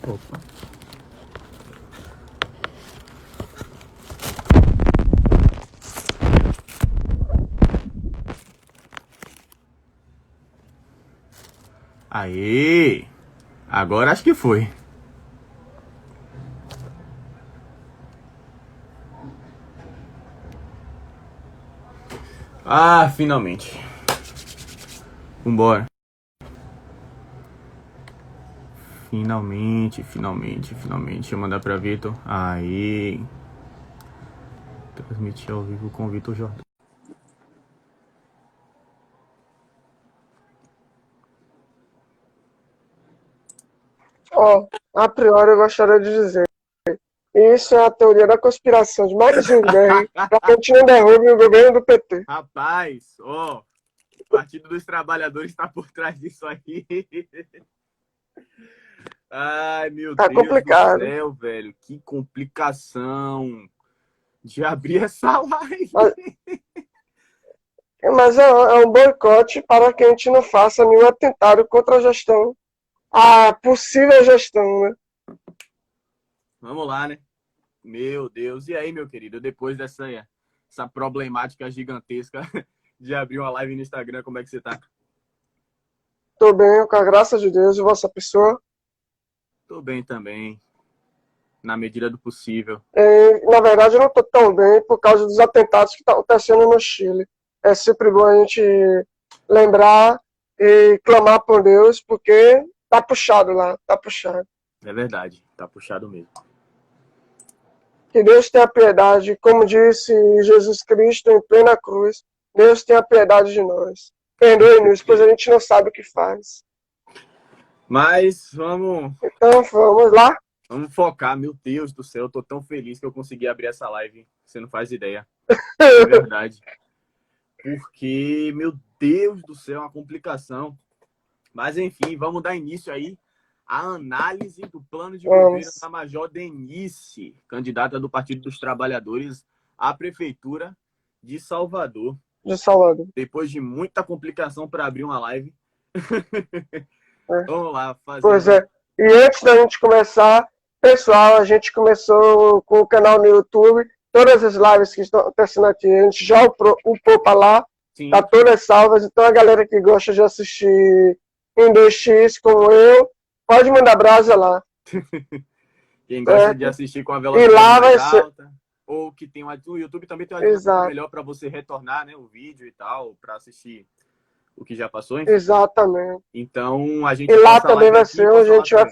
Opa. Aê! Agora acho que foi. Ah, finalmente. Vambora. Finalmente. Deixa eu mandar pra Vitor. Aí. Transmitir ao vivo com o Vitor Jordão. Ó, a priori eu gostaria de dizer, isso é a teoria da conspiração de Max Zuckerberg para que a gente não derrube o governo do PT. Rapaz, ó, o Partido dos Trabalhadores tá por trás disso aí. Ai, meu Tá Deus do complicado. céu, velho. Que complicação de abrir essa live. Mas é um boicote para que a gente não faça nenhum atentado contra a gestão, a possível gestão, né? Vamos lá, né? Meu Deus. E aí, meu querido, depois essa problemática gigantesca de abrir uma live no Instagram, como é que você tá? Tô bem, com a graça de Deus e vossa pessoa. Tô bem também, na medida do possível. Na verdade, eu não tô tão bem por causa dos atentados que estão acontecendo no Chile. É sempre bom a gente lembrar e clamar por Deus, porque tá puxado lá, tá puxado. É verdade, tá puxado mesmo. Que Deus tenha piedade, como disse Jesus Cristo em plena cruz, Deus tenha piedade de nós. Perdoe-nos, pois a gente não sabe o que faz. Mas vamos Então, vamos lá. Vamos focar, meu Deus do céu, eu tô tão feliz que eu consegui abrir essa live, você não faz ideia. É verdade. Porque, meu Deus do céu, é uma complicação. Mas enfim, vamos dar início aí à análise do plano de governo da Major Denise, candidata do Partido dos Trabalhadores à Prefeitura de Salvador. De Salvador. Depois de muita complicação para abrir uma live. Vamos lá, fazer. Pois é. E antes da gente começar, pessoal, a gente começou com o canal no YouTube. Todas as lives que estão acontecendo aqui, a gente já upou para lá. Sim. Tá todas salvas. Então a galera que gosta de assistir em 2x como eu, pode mandar brasa lá. Quem gosta de assistir com a velocidade mais alta, ou que tem o YouTube também tem uma dinâmica melhor para você retornar, né, o vídeo e tal, para assistir o que já passou. Enfim. Exatamente. Então a gente e lá também vai ser onde a gente vai.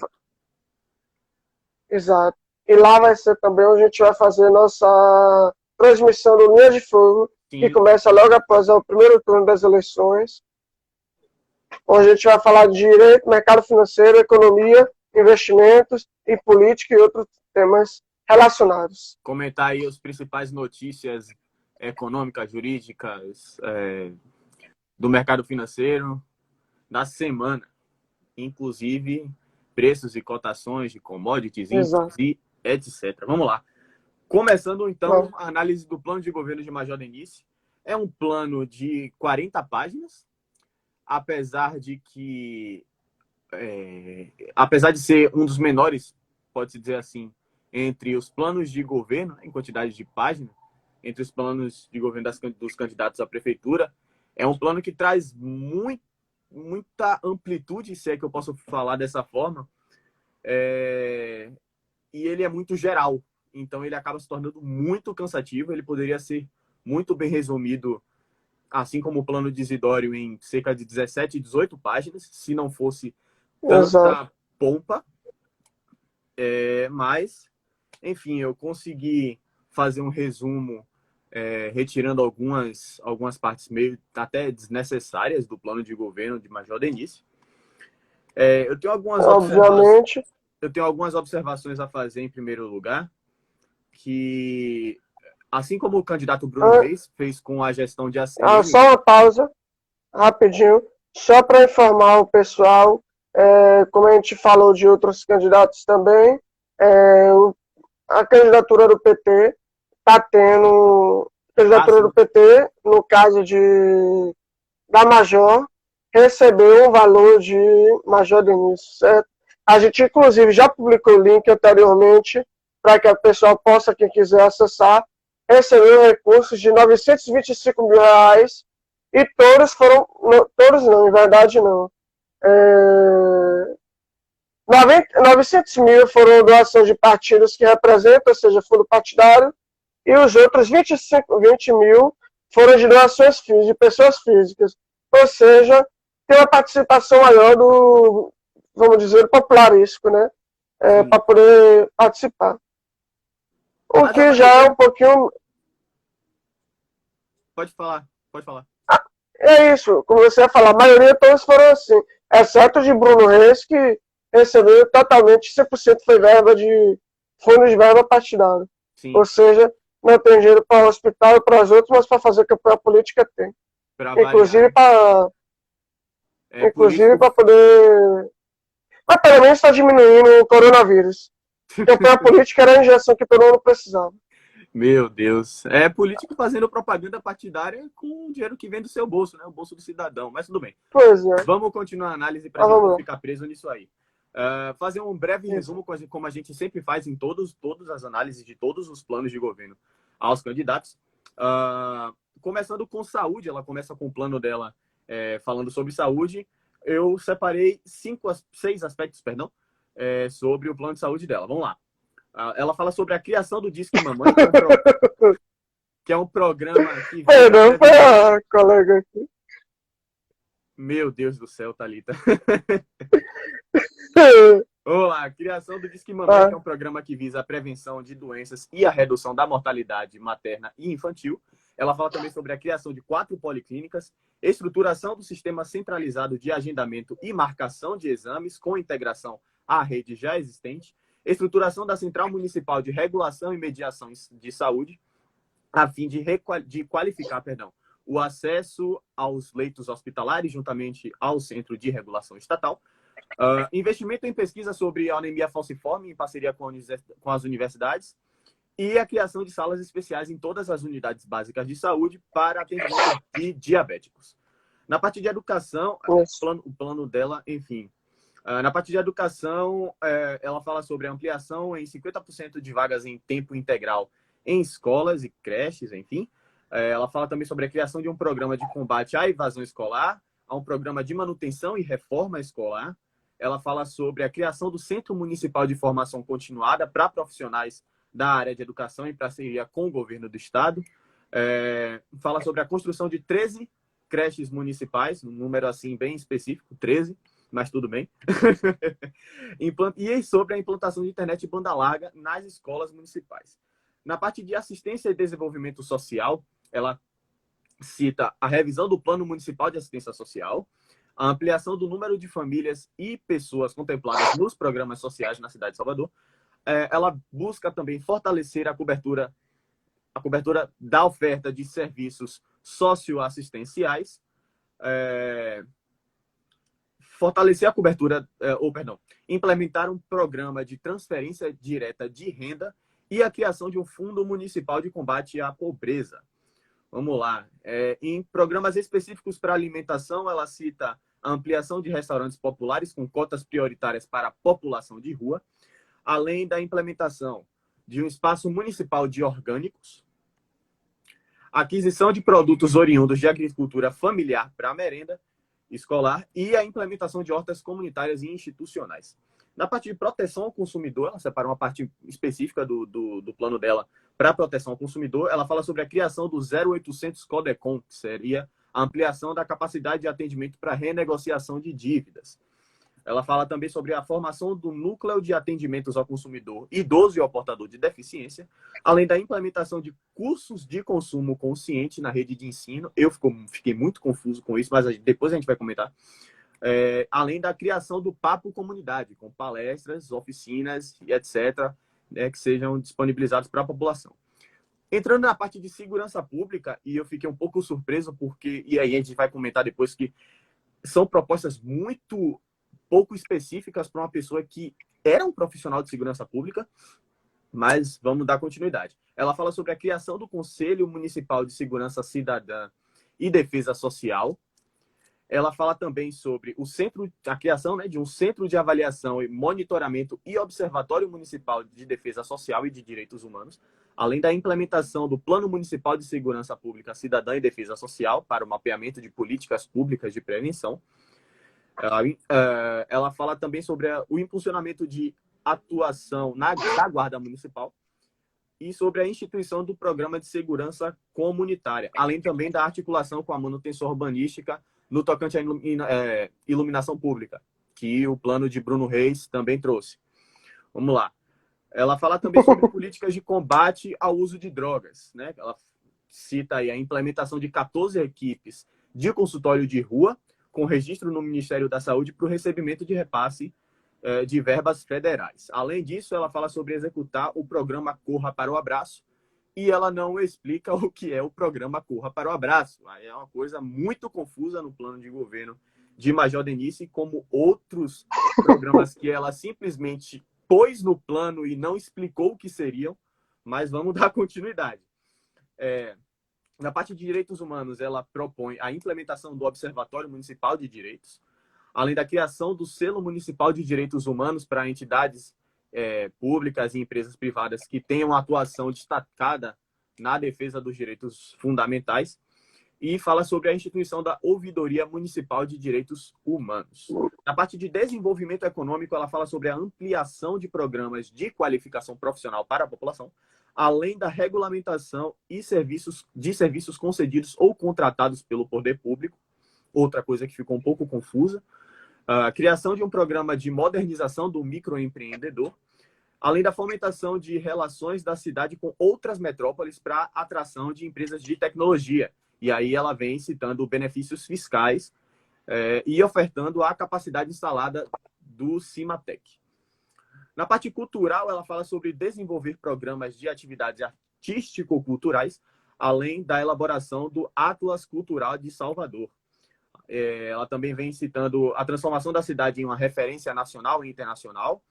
Exato. E lá vai ser também onde a gente vai fazer nossa transmissão do Linha de Fogo, Sim. que começa logo após o primeiro turno das eleições, onde a gente vai falar de direito, mercado financeiro, economia, investimentos e política e outros temas relacionados. Comentar aí as principais notícias econômicas, jurídicas, do mercado financeiro da semana, inclusive preços e cotações de commodities, índices e etc. Vamos lá. Começando, então, a análise do plano de governo de Major Denise. É um plano de 40 páginas, apesar de ser um dos menores, pode-se dizer assim, entre os planos de governo, em quantidade de páginas, entre os planos de governo dos candidatos à prefeitura, é um plano que traz muita amplitude, se é que eu posso falar dessa forma, e ele é muito geral, então ele acaba se tornando muito cansativo. Ele poderia ser muito bem resumido, assim como o plano de Isidório, em cerca de 17, 18 páginas, se não fosse tanta pompa, mas, enfim, eu consegui fazer um resumo, retirando algumas partes meio até desnecessárias do plano de governo de Major Denise. Eu tenho algumas observações a fazer em primeiro lugar, que, assim como o candidato Bruno Reis fez com a gestão de ACM... Só uma pausa, rapidinho, só para informar o pessoal, como a gente falou de outros candidatos também, a candidatura do PT está tendo... candidatura do PT, no caso da Major, recebeu um valor de Major Denise, certo? A gente, inclusive, já publicou o link anteriormente para que o pessoal possa, quem quiser acessar, recebeu recursos de R$ 925 mil e todos foram, todos não, em verdade não. 900 mil foram doações de partidos que representam, ou seja, fundo partidário, e os outros 20 mil foram de doações de pessoas físicas. Ou seja, tem uma participação maior do, vamos dizer, popularístico, né? Para poder participar. O Mas que já é um pouquinho... Pode falar, pode falar. É isso, como você ia falar, a maioria todos foram assim, exceto de Bruno Reis, que recebeu totalmente 100% foi verba de fundo de verba partidária. Sim. Ou seja, não tem dinheiro para o hospital e para as outras, mas para fazer campanha política tem. Inclusive para poder... Mas pelo menos está diminuindo o coronavírus. Campanha política era a injeção que todo mundo precisava. Meu Deus. É político fazendo propaganda partidária com o dinheiro que vem do seu bolso, né? O bolso do cidadão. Mas tudo bem. Pois é. Vamos continuar a análise para a gente não ficar preso nisso aí. Fazer um breve resumo, como a gente sempre faz em todas as análises de todos os planos de governo aos candidatos. Começando com saúde, ela começa com o plano dela falando sobre saúde. Eu separei 6 aspectos, sobre o plano de saúde dela. Vamos lá. Ela fala sobre a criação do Disque Mamãe, que é um programa que... Perdão, foi a colega aqui. Meu Deus do céu, Thalita. Vamos lá, a criação do Disque Mamãe, que é um programa que visa a prevenção de doenças e a redução da mortalidade materna e infantil. Ela fala também sobre a criação de 4 policlínicas, estruturação do sistema centralizado de agendamento e marcação de exames com integração à rede já existente, estruturação da Central Municipal de Regulação e Mediação de Saúde, a fim de qualificar o acesso aos leitos hospitalares juntamente ao Centro de Regulação Estatal, investimento em pesquisa sobre anemia falciforme em parceria com as universidades e a criação de salas especiais em todas as unidades básicas de saúde para atendimento de diabéticos. Na parte de educação, o plano dela, enfim... Na parte de educação, ela fala sobre a ampliação em 50% de vagas em tempo integral em escolas e creches, enfim. Ela fala também sobre a criação de um programa de combate à evasão escolar, a um programa de manutenção e reforma escolar. Ela fala sobre a criação do Centro Municipal de Formação Continuada para profissionais da área de educação em parceria com o governo do estado. Fala sobre a construção de 13 creches municipais, um número assim bem específico, 13. Mas tudo bem. E sobre a implantação de internet de banda larga nas escolas municipais. Na parte de assistência e desenvolvimento social, ela cita a revisão do Plano Municipal de Assistência Social, a ampliação do número de famílias e pessoas contempladas nos programas sociais na cidade de Salvador. Ela busca também fortalecer a cobertura da oferta de serviços socioassistenciais, fortalecer a cobertura, implementar um programa de transferência direta de renda e a criação de um fundo municipal de combate à pobreza. Vamos lá. Em programas específicos para alimentação, ela cita a ampliação de restaurantes populares com cotas prioritárias para a população de rua, além da implementação de um espaço municipal de orgânicos, aquisição de produtos oriundos de agricultura familiar para a merenda escolar e a implementação de hortas comunitárias e institucionais. Na parte de proteção ao consumidor, ela separa uma parte específica do plano dela para proteção ao consumidor. Ela fala sobre a criação do 0800 Codecom, que seria a ampliação da capacidade de atendimento para renegociação de dívidas. Ela fala também sobre a formação do núcleo de atendimentos ao consumidor idoso e ao portador de deficiência, além da implementação de cursos de consumo consciente na rede de ensino. Eu fiquei muito confuso com isso, mas depois a gente vai comentar. Além da criação do Papo Comunidade, com palestras, oficinas e etc., que sejam disponibilizados para a população. Entrando na parte de segurança pública, e eu fiquei um pouco surpreso, porque, e aí a gente vai comentar depois, que são propostas muito pouco específicas para uma pessoa que era um profissional de segurança pública, mas vamos dar continuidade. Ela fala sobre a criação do Conselho Municipal de Segurança Cidadã e Defesa Social. Ela fala também sobre a criação, né, de um centro de avaliação, monitoramento e observatório municipal de defesa social e de direitos humanos, além da implementação do Plano Municipal de Segurança Pública Cidadã e Defesa Social para o mapeamento de políticas públicas de prevenção. Ela fala também sobre o impulsionamento de atuação da Guarda Municipal e sobre a instituição do Programa de Segurança Comunitária, além também da articulação com a manutenção urbanística no tocante à iluminação pública, que o plano de Bruno Reis também trouxe. Vamos lá. Ela fala também sobre políticas de combate ao uso de drogas, né? Ela cita aí a implementação de 14 equipes de consultório de rua, com registro no Ministério da Saúde para o recebimento de repasse de verbas federais. Além disso, ela fala sobre executar o programa Corra para o Abraço, e ela não explica o que é o programa Corra para o Abraço. É uma coisa muito confusa no plano de governo de Major Denise, como outros programas que ela simplesmente pôs no plano e não explicou o que seriam, mas vamos dar continuidade. Na parte de direitos humanos, ela propõe a implementação do Observatório Municipal de Direitos, além da criação do Selo Municipal de Direitos Humanos para entidades públicas e empresas privadas que tenham atuação destacada na defesa dos direitos fundamentais, e fala sobre a instituição da Ouvidoria Municipal de Direitos Humanos. Na parte de desenvolvimento econômico, ela fala sobre a ampliação de programas de qualificação profissional para a população, além da regulamentação e serviços concedidos ou contratados pelo poder público, outra coisa que ficou um pouco confusa, a criação de um programa de modernização do microempreendedor, além da fomentação de relações da cidade com outras metrópoles para atração de empresas de tecnologia. E aí ela vem citando benefícios fiscais e ofertando a capacidade instalada do Cimatec. Na parte cultural, ela fala sobre desenvolver programas de atividades artístico-culturais, além da elaboração do Atlas Cultural de Salvador. Ela também vem citando a transformação da cidade em uma referência nacional e internacional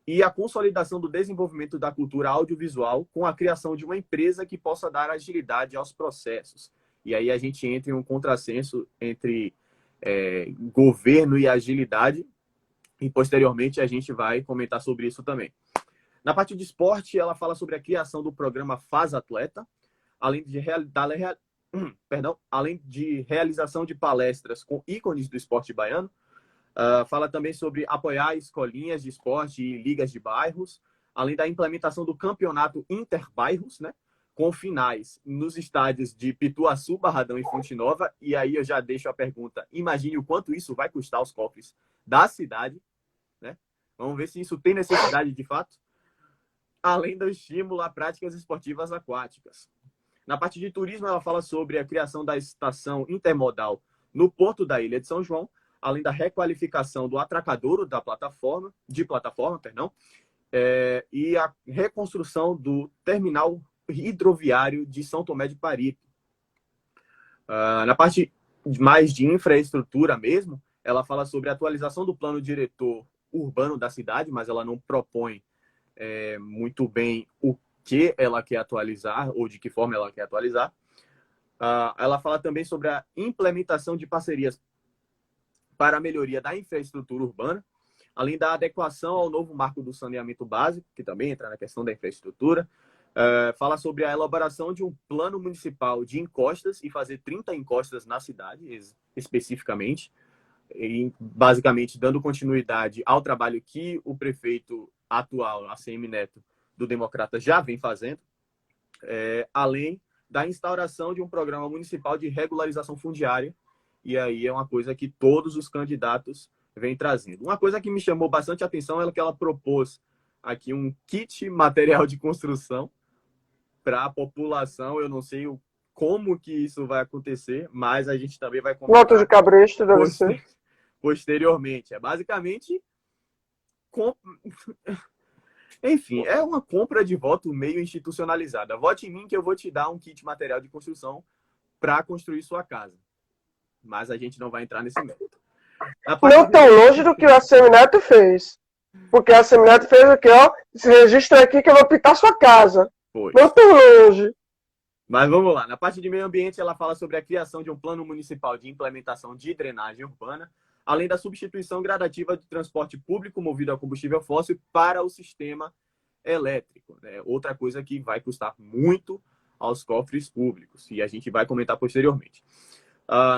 e a consolidação do desenvolvimento da cultura audiovisual com a criação de uma empresa que possa dar agilidade aos processos. E aí a gente entra em um contrassenso entre governo e agilidade, e posteriormente a gente vai comentar sobre isso também. Na parte de esporte, ela fala sobre a criação do programa Faz Atleta, além de realização de palestras com ícones do esporte baiano. Fala também sobre apoiar escolinhas de esporte e ligas de bairros, além da implementação do campeonato interbairros, né, com finais nos estádios de Pituaçu, Barradão e Fonte Nova. E aí eu já deixo a pergunta, imagine o quanto isso vai custar aos cofres da cidade, né? Vamos ver se isso tem necessidade de fato. Além do estímulo a práticas esportivas aquáticas. Na parte de turismo, ela fala sobre a criação da estação intermodal no Porto da Ilha de São João, além da requalificação do atracadouro da plataforma, e a reconstrução do terminal hidroviário de São Tomé de Paripe. Na parte mais de infraestrutura mesmo, ela fala sobre a atualização do plano diretor urbano da cidade, mas ela não propõe muito bem o que ela quer atualizar ou de que forma ela quer atualizar. Ela fala também sobre a implementação de parcerias para a melhoria da infraestrutura urbana, além da adequação ao novo marco do saneamento básico, que também entra na questão da infraestrutura. Fala sobre a elaboração de um plano municipal de encostas e fazer 30 encostas na cidade, especificamente, e basicamente dando continuidade ao trabalho que o prefeito atual, ACM Neto, do Democrata, já vem fazendo, além da instauração de um programa municipal de regularização fundiária, e aí é uma coisa que todos os candidatos vêm trazendo. Uma coisa que me chamou bastante atenção é que ela propôs aqui um kit material de construção para a população. Eu não sei como que isso vai acontecer, mas a gente também vai comentar. Nota de cabresto deve ser. Posteriormente. É basicamente... Enfim, é uma compra de voto meio institucionalizada. Vote em mim que eu vou te dar um kit material de construção para construir sua casa. Mas a gente não vai entrar nesse mérito. Não tão longe do que o ACM Neto fez. Porque a ACM Neto fez o quê? Ó, se registra aqui que eu vou pintar sua casa. Pois. Não tão longe. Mas vamos lá. Na parte de meio ambiente, ela fala sobre a criação de um plano municipal de implementação de drenagem urbana, além da substituição gradativa de transporte público movido a combustível fóssil para o sistema elétrico. Né? Outra coisa que vai custar muito aos cofres públicos, e a gente vai comentar posteriormente.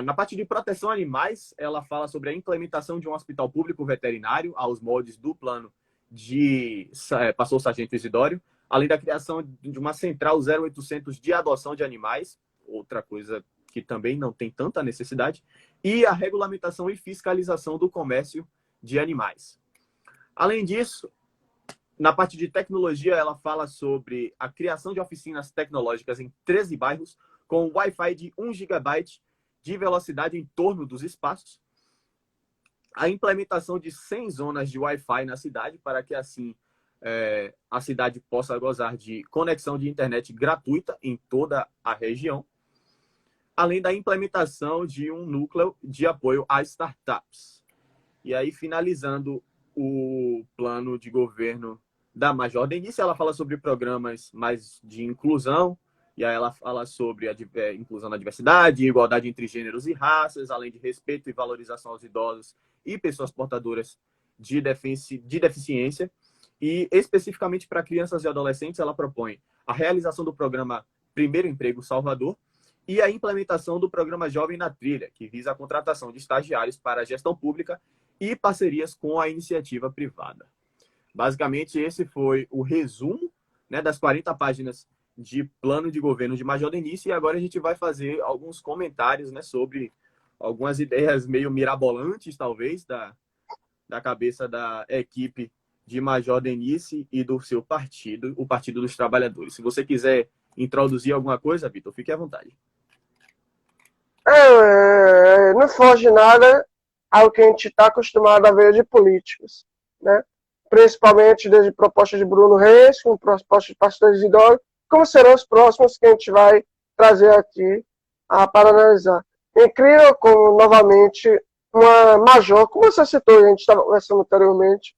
Na parte de proteção a animais, ela fala sobre a implementação de um hospital público veterinário aos moldes do plano de Pastor Sargento Isidório, além da criação de uma central 0800 de adoção de animais, outra coisa que também não tem tanta necessidade, e a regulamentação e fiscalização do comércio de animais. Além disso, na parte de tecnologia, ela fala sobre a criação de oficinas tecnológicas em 13 bairros, com Wi-Fi de 1 GB de velocidade em torno dos espaços, a implementação de 100 zonas de Wi-Fi na cidade, para que assim a cidade possa gozar de conexão de internet gratuita em toda a região, além da implementação de um núcleo de apoio a startups. E aí, finalizando o plano de governo da Major Denise, ela fala sobre programas mais de inclusão, e aí ela fala sobre a inclusão na diversidade, igualdade entre gêneros e raças, além de respeito e valorização aos idosos e pessoas portadoras de deficiência. E, especificamente para crianças e adolescentes, ela propõe a realização do programa Primeiro Emprego Salvador e a implementação do programa Jovem na Trilha, que visa a contratação de estagiários para a gestão pública e parcerias com a iniciativa privada. Basicamente, esse foi o resumo, né, das 40 páginas de plano de governo de Major Denise, e agora a gente vai fazer alguns comentários, né, sobre algumas ideias meio mirabolantes, talvez, da cabeça da equipe de Major Denise e do seu partido, o Partido dos Trabalhadores. Se você quiser introduzir alguma coisa, Vitor, fique à vontade. Não foge nada ao que a gente está acostumado a ver de políticos, né? Principalmente desde propostas de Bruno Reis, com propostas de Pastor Isidório, como serão os próximos que a gente vai trazer aqui para analisar. Incrível como, novamente, uma major, como você citou, a gente estava conversando anteriormente,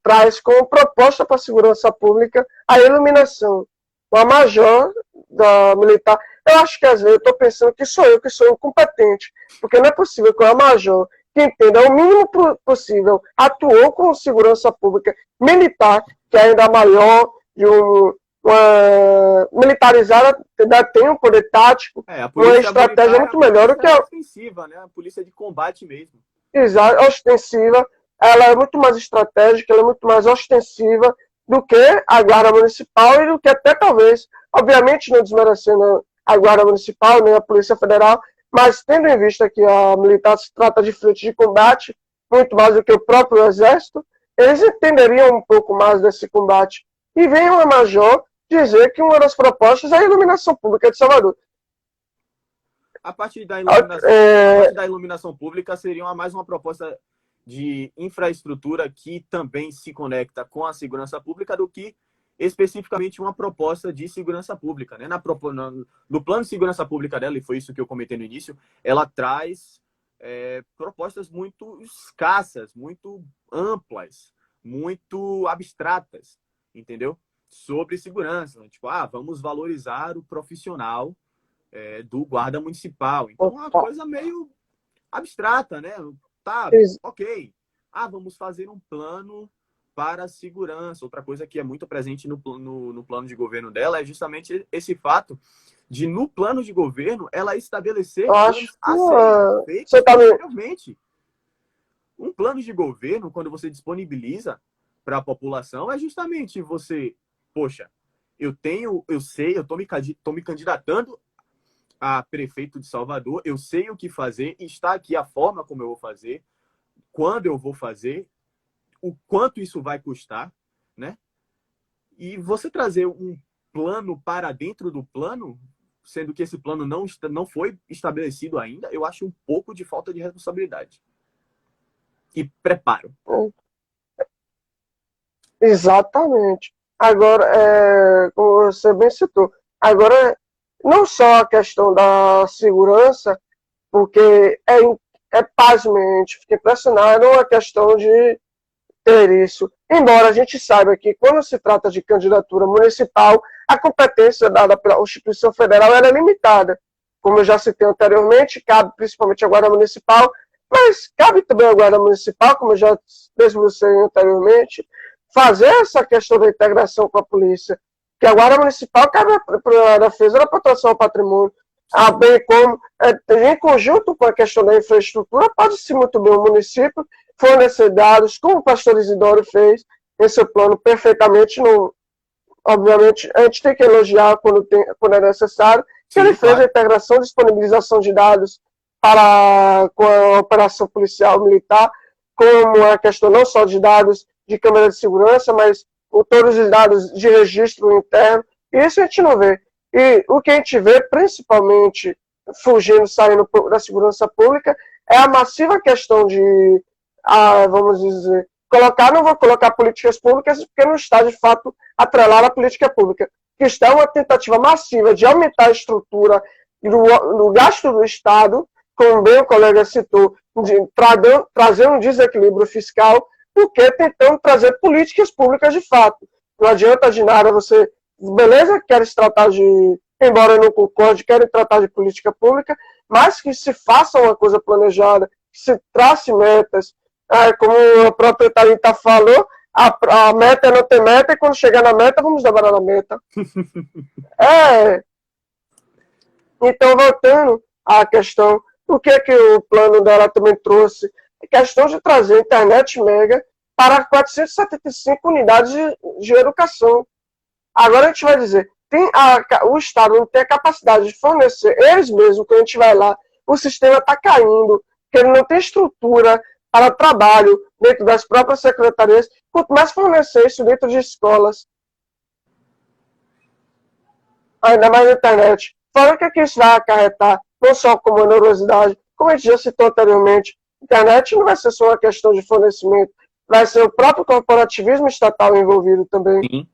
traz como proposta para a segurança pública a iluminação. Uma major da militar. Eu acho que às vezes eu estou pensando que sou eu que sou incompetente, porque não é possível que uma major que entenda o mínimo possível atuou com segurança pública militar, que é ainda maior, de uma militarizada, tem um poder tático, uma estratégia muito melhor do que a ofensiva, né? A polícia de combate mesmo. Exato, ostensiva. Ela é muito mais estratégica, ela é muito mais ostensiva do que a Guarda Municipal e do que até talvez, obviamente não desmerecendo a Guarda Municipal nem a Polícia Federal, mas tendo em vista que a militar se trata de frente de combate, muito mais do que o próprio Exército, eles entenderiam um pouco mais desse combate. E vem uma major dizer que uma das propostas é a iluminação pública de Salvador. A partir da iluminação pública seria mais uma proposta de infraestrutura que também se conecta com a segurança pública do que especificamente uma proposta de segurança pública, né? No plano de segurança pública dela, e foi isso que eu comentei no início, ela traz propostas muito escassas, muito amplas, muito abstratas, entendeu? Sobre segurança. Tipo, vamos valorizar o profissional do guarda municipal. Então, é uma coisa meio abstrata, né? Tá, ok. Vamos fazer um plano para a segurança. Outra coisa que é muito presente no plano de governo dela é justamente esse fato de, no plano de governo, ela estabelecer planos a serem feitos posteriormente. Um plano de governo, quando você disponibiliza para a população, é justamente você, poxa, eu estou me candidatando a prefeito de Salvador, eu sei o que fazer, está aqui a forma como eu vou fazer, quando eu vou fazer, o quanto isso vai custar, né? E você trazer um plano para dentro do plano, sendo que esse plano não foi estabelecido ainda, eu acho um pouco de falta de responsabilidade. E preparo. Exatamente. Agora, como você bem citou, agora não só a questão da segurança, porque pasmem, fiquei impressionado, é uma questão de ter isso. Embora a gente saiba que, quando se trata de candidatura municipal, a competência dada pela Constituição Federal é limitada. Como eu já citei anteriormente, cabe principalmente a Guarda Municipal, mas cabe também a Guarda Municipal, como eu já desmiuçei anteriormente, fazer essa questão da integração com a polícia, que a Guarda Municipal cabe para a defesa da proteção ao patrimônio, bem como, em conjunto com a questão da infraestrutura, pode-se muito bem o município fornecer dados, como o pastor Isidoro fez em seu plano perfeitamente. Obviamente, a gente tem que elogiar quando é necessário, que ele fez a integração e disponibilização de dados com a operação policial militar, como a questão não só de dados de câmera de segurança, mas todos os dados de registro interno. E isso a gente não vê. E o que a gente vê, principalmente saindo da segurança pública, é a massiva questão de, vamos dizer, não vou colocar políticas públicas, porque não está, de fato, atrelada à política pública, que está uma tentativa massiva de aumentar a estrutura do gasto do Estado, como bem o colega citou, trazer um desequilíbrio fiscal, porque tentando trazer políticas públicas de fato. Não adianta de nada você, beleza, querem se tratar de, embora eu não concorde, querem tratar de política pública, mas que se faça uma coisa planejada, que se trace metas, como a própria Thalita falou, a meta é não ter meta, e quando chegar na meta, vamos dobrar na meta. Então, voltando à questão, o que o plano dela também trouxe? A questão de trazer internet mega para 475 unidades de educação. Agora a gente vai dizer, o Estado não tem a capacidade de fornecer, eles mesmos, quando a gente vai lá, o sistema está caindo, que ele não tem estrutura para trabalho dentro das próprias secretarias, quanto mais fornecer isso dentro de escolas, ainda mais na internet. Fala que isso vai acarretar, não só como onerosidade, como a gente já citou anteriormente, a internet não vai ser só uma questão de fornecimento, vai ser o próprio corporativismo estatal envolvido também. Sim.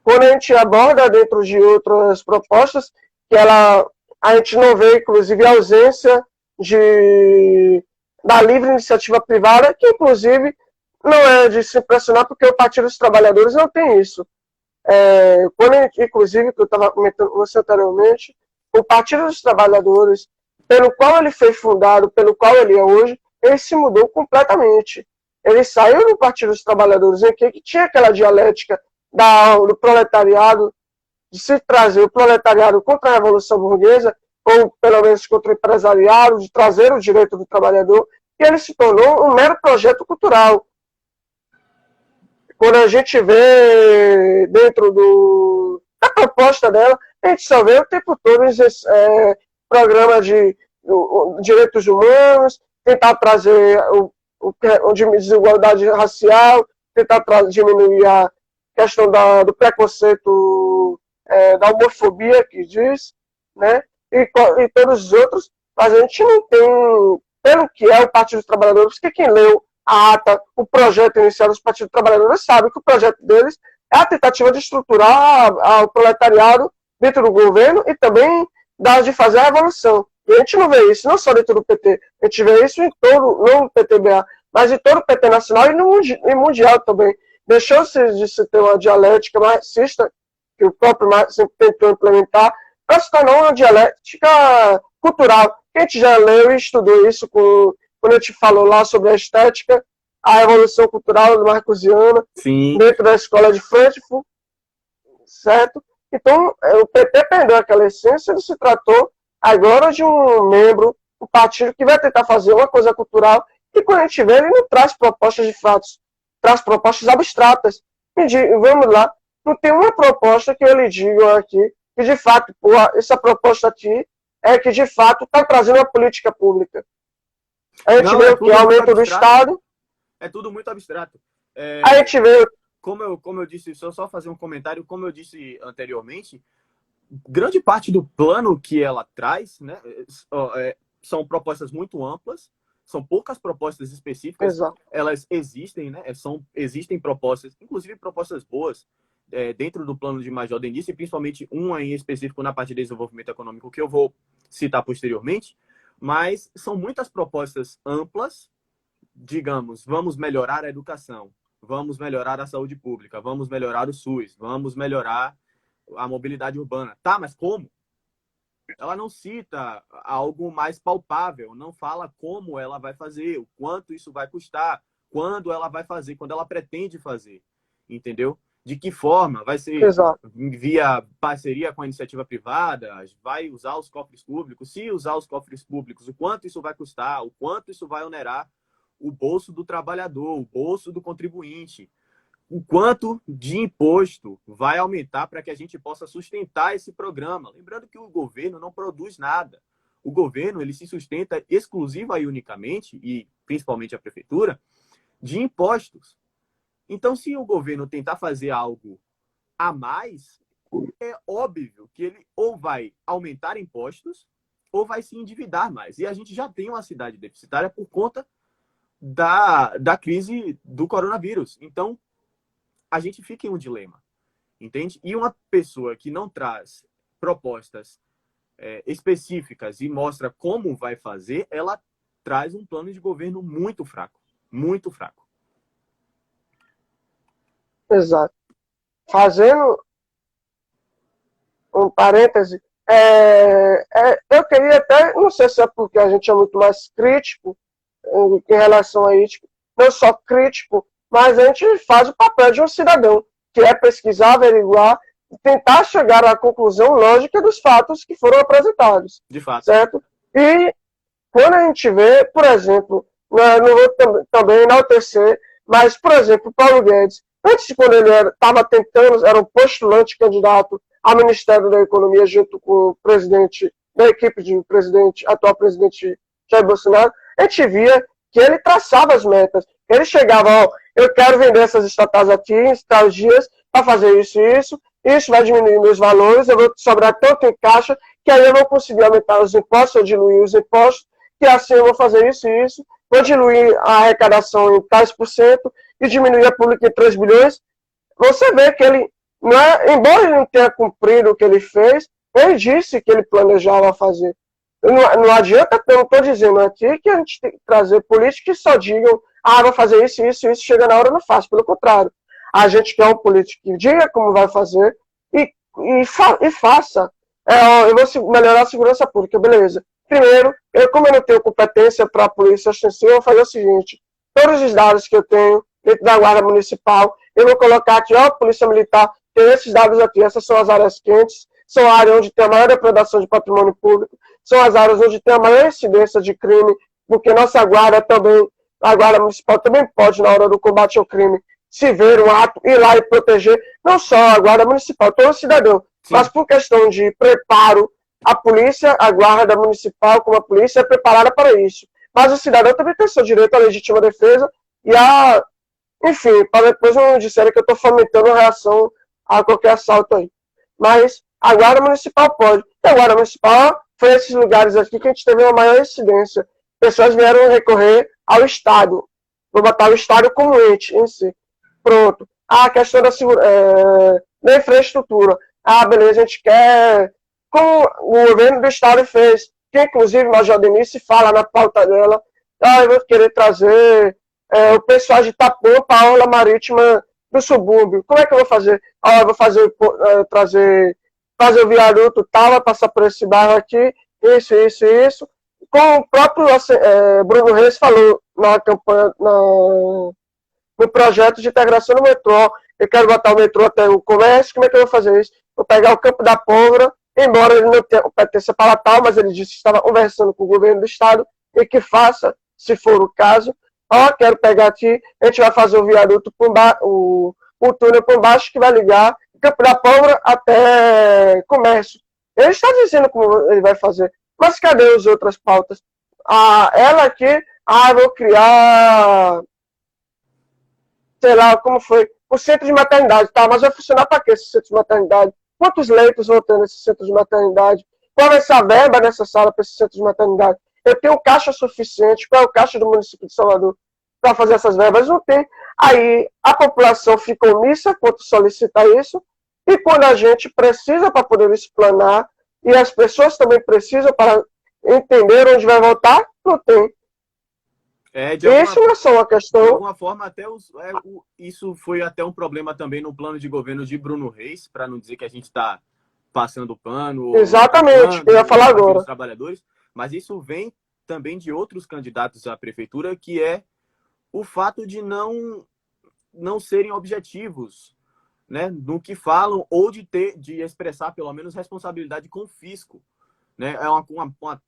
Quando a gente aborda dentro de outras propostas, que a gente não vê, inclusive, a ausência da livre iniciativa privada, que, inclusive, não é de se impressionar, porque o Partido dos Trabalhadores não tem isso. Inclusive, que eu estava comentando com você anteriormente, o Partido dos Trabalhadores, pelo qual ele foi fundado, pelo qual ele é hoje, ele se mudou completamente. Ele saiu do Partido dos Trabalhadores, em que tinha aquela dialética do proletariado, de se trazer o proletariado contra a Revolução Burguesa, ou pelo menos contra o empresariado, de trazer o direito do trabalhador, e ele se tornou um mero projeto cultural. Quando a gente vê dentro da proposta dela, a gente só vê o tempo todo programa de direitos humanos, tentar trazer desigualdade racial, tentar diminuir a questão do preconceito, da homofobia, que diz, né? E todos os outros, mas a gente não tem, pelo que é o Partido dos Trabalhadores, porque quem leu a ata, o projeto inicial dos Partidos Trabalhadores, sabe que o projeto deles é a tentativa de estruturar o proletariado dentro do governo e também de fazer a revolução. E a gente não vê isso, não só dentro do PT, a gente vê isso em todo, não no PTBA, mas em todo o PT nacional e mundial também. Deixou-se de se ter uma dialética marxista, que o próprio Marx sempre tentou implementar, para se tornar uma dialética cultural. A gente já leu e estudou isso quando a gente falou lá sobre a estética, a revolução cultural marcosiana, dentro da escola de Frankfurt, certo? Então, o PT perdeu aquela essência, ele se tratou agora de um membro, um partido que vai tentar fazer uma coisa cultural, e quando a gente vê, ele não traz propostas de fatos, traz propostas abstratas. Vamos lá, não tem uma proposta que eu lhe diga aqui, que de fato, essa proposta aqui é que de fato está trazendo uma política pública. A gente vê o que? Aumento do Estado. É tudo muito abstrato. A gente vê. Como eu disse, só fazer um comentário, como eu disse anteriormente, grande parte do plano que ela traz, né, são propostas muito amplas, são poucas propostas específicas. Exato. Elas existem, né? Existem propostas, inclusive propostas boas, dentro do plano de Major Denise, e principalmente uma em específico na parte de desenvolvimento econômico, que eu vou citar posteriormente, mas são muitas propostas amplas, digamos, vamos melhorar a educação, vamos melhorar a saúde pública, vamos melhorar o SUS, vamos melhorar a mobilidade urbana. Tá, mas como? Ela não cita algo mais palpável, não fala como ela vai fazer, o quanto isso vai custar, quando ela vai fazer, quando ela pretende fazer, entendeu? De que forma? Vai ser via parceria com a iniciativa privada? Vai usar os cofres públicos? Se usar os cofres públicos, o quanto isso vai custar? O quanto isso vai onerar o bolso do trabalhador, o bolso do contribuinte? O quanto de imposto vai aumentar para que a gente possa sustentar esse programa? Lembrando que o governo não produz nada. O governo ele se sustenta exclusiva e unicamente, e principalmente a prefeitura, de impostos. Então, se o governo tentar fazer algo a mais, é óbvio que ele ou vai aumentar impostos ou vai se endividar mais. E a gente já tem uma cidade deficitária por conta da crise do coronavírus. Então, a gente fica em um dilema, entende? E uma pessoa que não traz propostas específicas e mostra como vai fazer, ela traz um plano de governo muito fraco, muito fraco. Exato. Fazendo um parêntese, eu queria até, não sei se é porque a gente é muito mais crítico em relação a isso, não só crítico, mas a gente faz o papel de um cidadão, que é pesquisar, averiguar, tentar chegar à conclusão lógica dos fatos que foram apresentados. De fato. Certo? E quando a gente vê, por exemplo, não vou também enaltecer, mas, por exemplo, Paulo Guedes, antes, quando ele estava tentando, era um postulante candidato ao Ministério da Economia, junto com o presidente da equipe de atual presidente Jair Bolsonaro, a gente via que ele traçava as metas. Ele chegava, eu quero vender essas estatais aqui em tais dias para fazer isso vai diminuir meus valores, eu vou sobrar tanto em caixa, que aí eu vou conseguir aumentar os impostos, ou diluir os impostos, que assim eu vou fazer isso, vou diluir a arrecadação em tais por cento e diminuir a pública em 3 bilhões. Você vê que ele, embora ele não tenha cumprido o que ele fez, ele disse que ele planejava fazer. Não adianta, eu não estou dizendo aqui que a gente tem que trazer políticos que só digam, vai fazer isso, chega na hora não faz. Pelo contrário, a gente quer um político que diga como vai fazer e faça. Eu vou melhorar a segurança pública, beleza. Primeiro, como eu não tenho competência para a polícia ostensiva, eu vou fazer o seguinte, todos os dados que eu tenho dentro da Guarda Municipal, eu vou colocar aqui, Polícia Militar, tem esses dados aqui, essas são as áreas quentes, são áreas onde tem a maior depredação de patrimônio público, são as áreas onde tem a maior incidência de crime, porque nossa guarda também, a Guarda Municipal também pode, na hora do combate ao crime, se ver um ato, ir lá e proteger, não só a Guarda Municipal, todo cidadão, mas por questão de preparo, a polícia, a Guarda Municipal, como a polícia, é preparada para isso. Mas o cidadão também tem seu direito à legítima defesa e enfim, para depois não disserem que eu estou fomentando reação a qualquer assalto aí. Mas a Guarda Municipal pode. E a Guarda Municipal foi esses lugares aqui que a gente teve uma maior incidência. Pessoas vieram recorrer ao Estado. Vou botar o Estado como ente em si. Pronto. A questão da infraestrutura. Beleza, a gente quer... Como o governo do Estado fez, que inclusive a Major Denise fala na pauta dela, eu vou querer trazer o pessoal de Itapuã para a orla marítima do subúrbio. Como é que eu vou fazer? Eu vou fazer o viaduto tal, vai passar por esse bairro aqui, isso. Como o próprio Bruno Reis falou na campanha, no projeto de integração do metrô, eu quero botar o metrô até o comércio, como é que eu vou fazer isso? Vou pegar o Campo da Pólvora, embora ele não tenha competência para tal, mas ele disse que estava conversando com o governo do Estado e que faça, se for o caso. Quero pegar aqui, a gente vai fazer o viaduto, o túnel por baixo que vai ligar Campo da Pólvora até comércio. Ele está dizendo como ele vai fazer, mas cadê as outras pautas? Ela aqui, vou criar, sei lá, como foi, o centro de maternidade, tá, mas vai funcionar para quê esse centro de maternidade? Quantos leitos vão ter nesse centro de maternidade? Qual vai ser a verba necessária para esse centro de maternidade? Eu tenho caixa suficiente, qual é o caixa do município de Salvador para fazer essas verbas? Não tem. Aí a população fica omissa quando solicita isso, e quando a gente precisa para poder explanar, e as pessoas também precisam para entender onde vai voltar, não tem. Isso não é só uma questão... De alguma forma, até isso foi até um problema também no plano de governo de Bruno Reis, para não dizer que a gente está passando pano... Exatamente, eu ia falar agora. Dos trabalhadores, mas isso vem também de outros candidatos à prefeitura, que é o fato de não serem objetivos, né, no que falam, ou de expressar, pelo menos, responsabilidade com o fisco. Né? É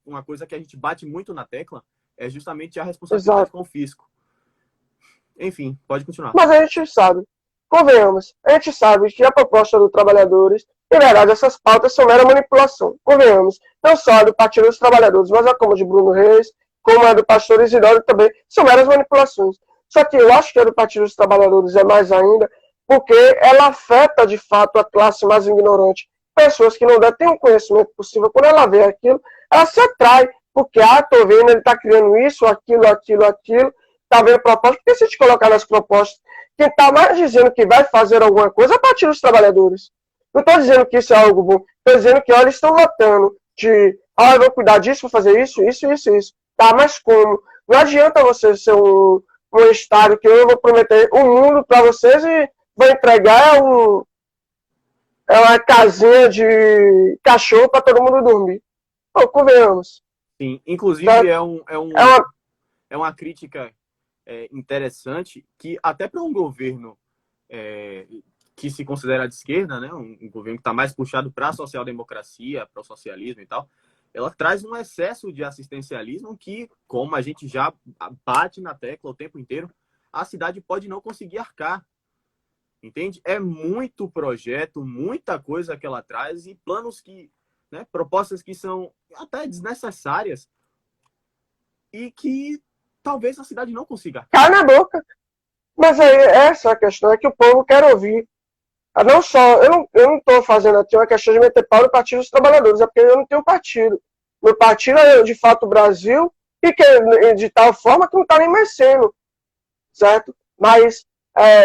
uma coisa que a gente bate muito na tecla, é justamente a responsabilidade com o fisco. Enfim, pode continuar. Mas a gente sabe, convenhamos, a gente sabe que a proposta dos trabalhadores, em verdade, essas pautas são mera manipulação. Convenhamos, não só a do Partido dos Trabalhadores, mas a como a de Bruno Reis, como a do pastor Isidoro também, são meras manipulações. Só que eu acho que a do Partido dos Trabalhadores é mais ainda, porque ela afeta, de fato, a classe mais ignorante. Pessoas que não têm o conhecimento possível, quando ela vê aquilo, ela se atrai, porque, tô vendo, ele está criando isso, aquilo, está vendo propostas, porque se a gente colocar nas propostas, quem está mais dizendo que vai fazer alguma coisa é o Partido dos Trabalhadores. Não estou dizendo que isso é algo bom, estou dizendo que, olha, eles estão lotando de, eu vou cuidar disso, vou fazer isso. Tá, mas como? Não adianta você ser um estado que eu vou prometer o mundo para vocês e vou entregar uma casinha de cachorro para todo mundo dormir. Pô, convenhamos. Sim, inclusive é uma crítica interessante que até para um governo que se considera de esquerda, né, um governo que está mais puxado para a social-democracia, para o socialismo e tal, ela traz um excesso de assistencialismo que, como a gente já bate na tecla o tempo inteiro, a cidade pode não conseguir arcar. Entende? É muito projeto, muita coisa que ela traz e planos que, né, propostas que são até desnecessárias e que talvez a cidade não consiga. Cai na boca. Mas aí, essa é a questão, é que o povo quer ouvir. Não só, eu não estou fazendo aqui uma questão de meter pau no Partido dos Trabalhadores, é porque eu não tenho partido. Meu partido é, de fato, o Brasil, e que de tal forma que não está nem mais sendo, certo? Mas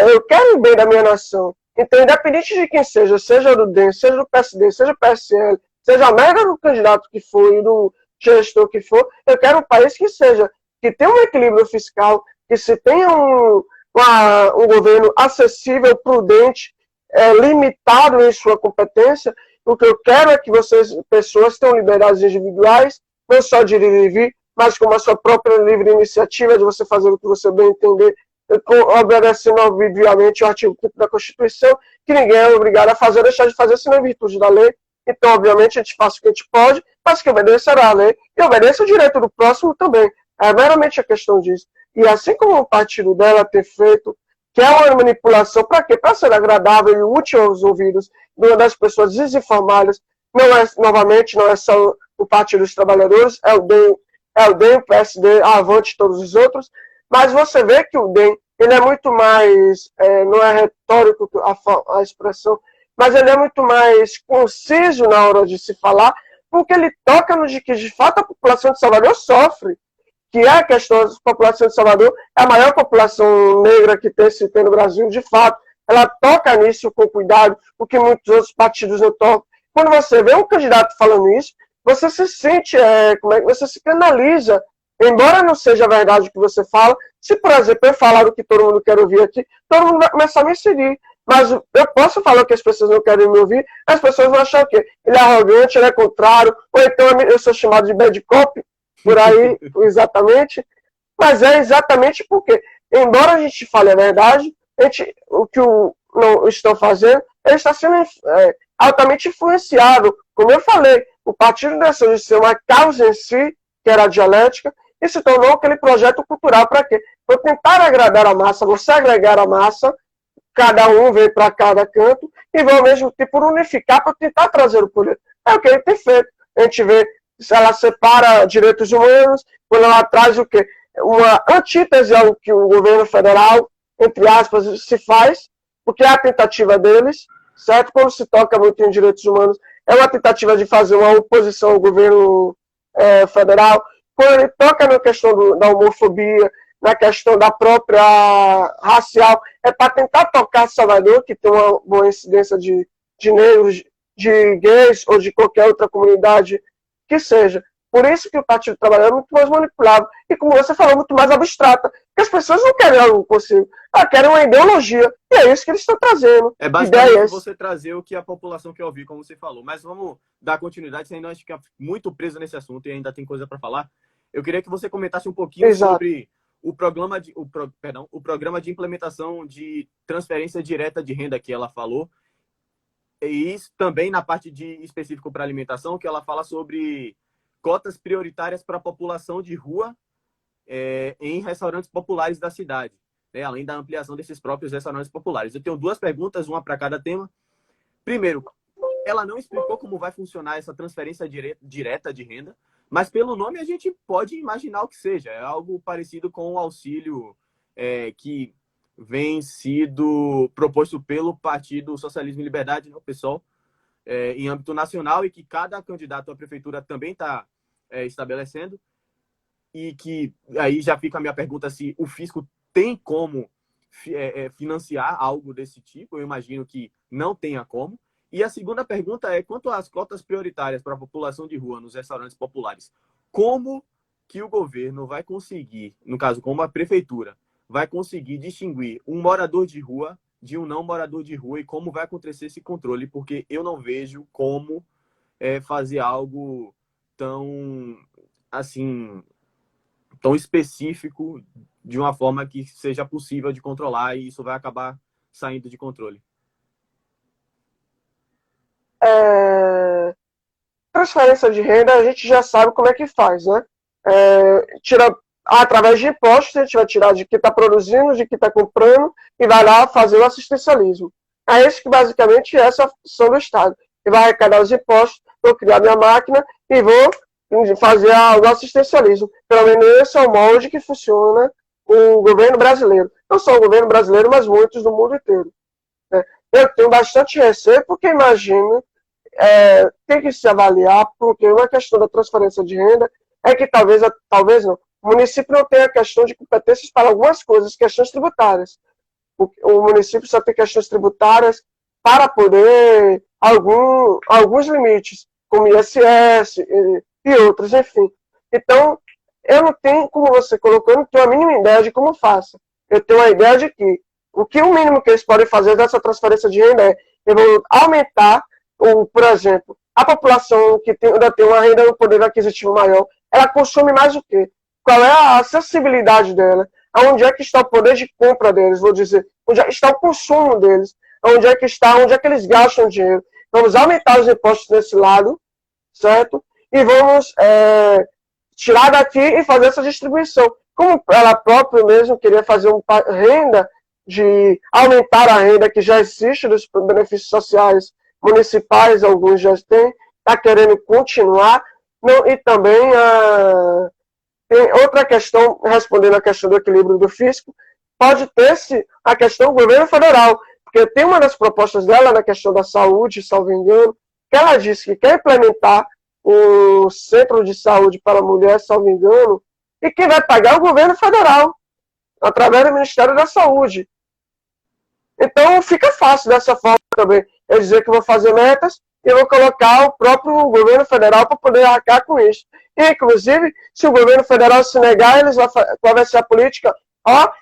eu quero o bem da minha nação. Então, independente de quem seja do DEM, seja do PSD, seja do PSL, seja a merda do candidato que for e do gestor que for, eu quero um país que tenha um equilíbrio fiscal, que se tenha um governo acessível, prudente, limitado em sua competência. O que eu quero é que pessoas tenham liberdades individuais, não só de ir e vir, mas com a sua própria livre iniciativa de você fazer o que você bem entender, obedecendo, obviamente, o artigo 5º da Constituição, que ninguém é obrigado a fazer ou deixar de fazer, senão em virtude da lei. Então, obviamente, a gente faz o que a gente pode, mas que obedecerá a lei e obedeça o direito do próximo também. É meramente a questão disso. E assim como o partido dela ter feito, que é uma manipulação, para quê? Para ser agradável e útil aos ouvidos de uma das pessoas desinformadas, novamente, não é só o Partido dos Trabalhadores, é o DEM, o PSD, a Avante e todos os outros, mas você vê que o DEM, ele é muito mais, não é retórico a expressão, mas ele é muito mais conciso na hora de se falar, porque ele toca no de que, de fato, a população de Salvador sofre, que é a questão da população de Salvador, é a maior população negra que se tem no Brasil, de fato. Ela toca nisso com cuidado, o que muitos outros partidos não tocam. Quando você vê um candidato falando isso, você se sente, você se canaliza, embora não seja verdade o que você fala. Se, por exemplo, eu falar o que todo mundo quer ouvir aqui, todo mundo vai começar a me seguir. Mas eu posso falar o que as pessoas não querem me ouvir, as pessoas vão achar o quê? Ele é arrogante, ele é contrário, ou então eu sou chamado de bad cop, por aí, exatamente. Mas é exatamente porque, embora a gente fale a verdade, o que não estão fazendo, ele está sendo altamente influenciado. Como eu falei, o partido deixou de ser uma causa em si, que era a dialética, e se tornou aquele projeto cultural para quê? Para tentar agradar a massa, você agregar a massa, cada um vem para cada canto, e vai ao mesmo tempo unificar para tentar trazer o poder. É o que ele tem feito. A gente vê, ela separa direitos humanos, quando ela traz o quê? Uma antítese ao que o governo federal, entre aspas, se faz, porque é a tentativa deles, certo? Quando se toca muito em direitos humanos, é uma tentativa de fazer uma oposição ao governo federal. Quando ele toca na questão da homofobia, na questão da própria racial, é para tentar tocar Salvador, que tem uma boa incidência de negros, de gays ou de qualquer outra comunidade que seja. Por isso que o Partido Trabalhador é muito mais manipulável. E, como você falou, muito mais abstrata. Porque as pessoas não querem algo consigo. Elas querem uma ideologia. E é isso que eles estão trazendo. É basicamente você trazer o que a população quer ouvir, como você falou. Mas vamos dar continuidade, senão a gente fica muito preso nesse assunto e ainda tem coisa para falar. Eu queria que você comentasse um pouquinho sobre o programa de implementação de transferência direta de renda que ela falou. E isso também na parte específico para alimentação, que ela fala sobre cotas prioritárias para a população de rua em restaurantes populares da cidade, né? Além da ampliação desses próprios restaurantes populares. Eu tenho duas perguntas, uma para cada tema. Primeiro, ela não explicou como vai funcionar essa transferência direta de renda, mas pelo nome a gente pode imaginar o que seja. É algo parecido com o auxílio que vem sido proposto pelo Partido Socialismo e Liberdade, né, o PSOL, em âmbito nacional, e que cada candidato à prefeitura também está estabelecendo. E que aí já fica a minha pergunta se o fisco tem como financiar algo desse tipo. Eu imagino que não tenha como. E a segunda pergunta é quanto às cotas prioritárias para a população de rua nos restaurantes populares. Como que o governo vai conseguir, no caso, como a prefeitura, vai conseguir distinguir um morador de rua de um não morador de rua e como vai acontecer esse controle? Porque eu não vejo como fazer algo tão, assim, tão específico de uma forma que seja possível de controlar, e isso vai acabar saindo de controle. Transferência de renda, a gente já sabe como é que faz, né? Tira através de impostos, a gente vai tirar de quem está produzindo, de quem está comprando, e vai lá fazer o assistencialismo. É isso que basicamente é essa função do Estado. E vai arrecadar os impostos, vou criar minha máquina e vou fazer o assistencialismo. Pelo menos esse é o molde que funciona o governo brasileiro. Não só o governo brasileiro, mas muitos do mundo inteiro. Eu tenho bastante receio, porque imagino, tem que se avaliar, porque uma questão da transferência de renda é que talvez não, o município não tenha questão de competências para algumas coisas, questões tributárias. O município só tem questões tributárias para poder alguns limites, como ISS e outros, enfim. Então, eu não tenho, como você colocou, eu não tenho a mínima ideia de como faça. Eu tenho a ideia de que o mínimo que eles podem fazer dessa transferência de renda é eu vou aumentar, por exemplo, a população que ainda tem uma renda no poder aquisitivo maior, ela consome mais o quê? Qual é a acessibilidade dela? Onde é que está o poder de compra deles, vou dizer? Onde é que está o consumo deles? Onde é que eles gastam dinheiro? Vamos aumentar os impostos nesse lado, certo? E vamos tirar daqui e fazer essa distribuição. Como ela própria mesmo queria fazer renda, de aumentar a renda que já existe dos benefícios sociais municipais, alguns já têm, está querendo continuar. Não, e também tem outra questão, respondendo a questão do equilíbrio do fisco, pode ter-se a questão do governo federal, porque tem uma das propostas dela na questão da saúde, salvo engano, que ela disse que quer implementar um centro de saúde para a mulher, salvo engano, e quem vai pagar é o governo federal, através do Ministério da Saúde. Então fica fácil dessa forma também. Eu dizer que vou fazer metas e vou colocar o próprio governo federal para poder arcar com isso. E, inclusive, se o governo federal se negar, qual vai ser a política?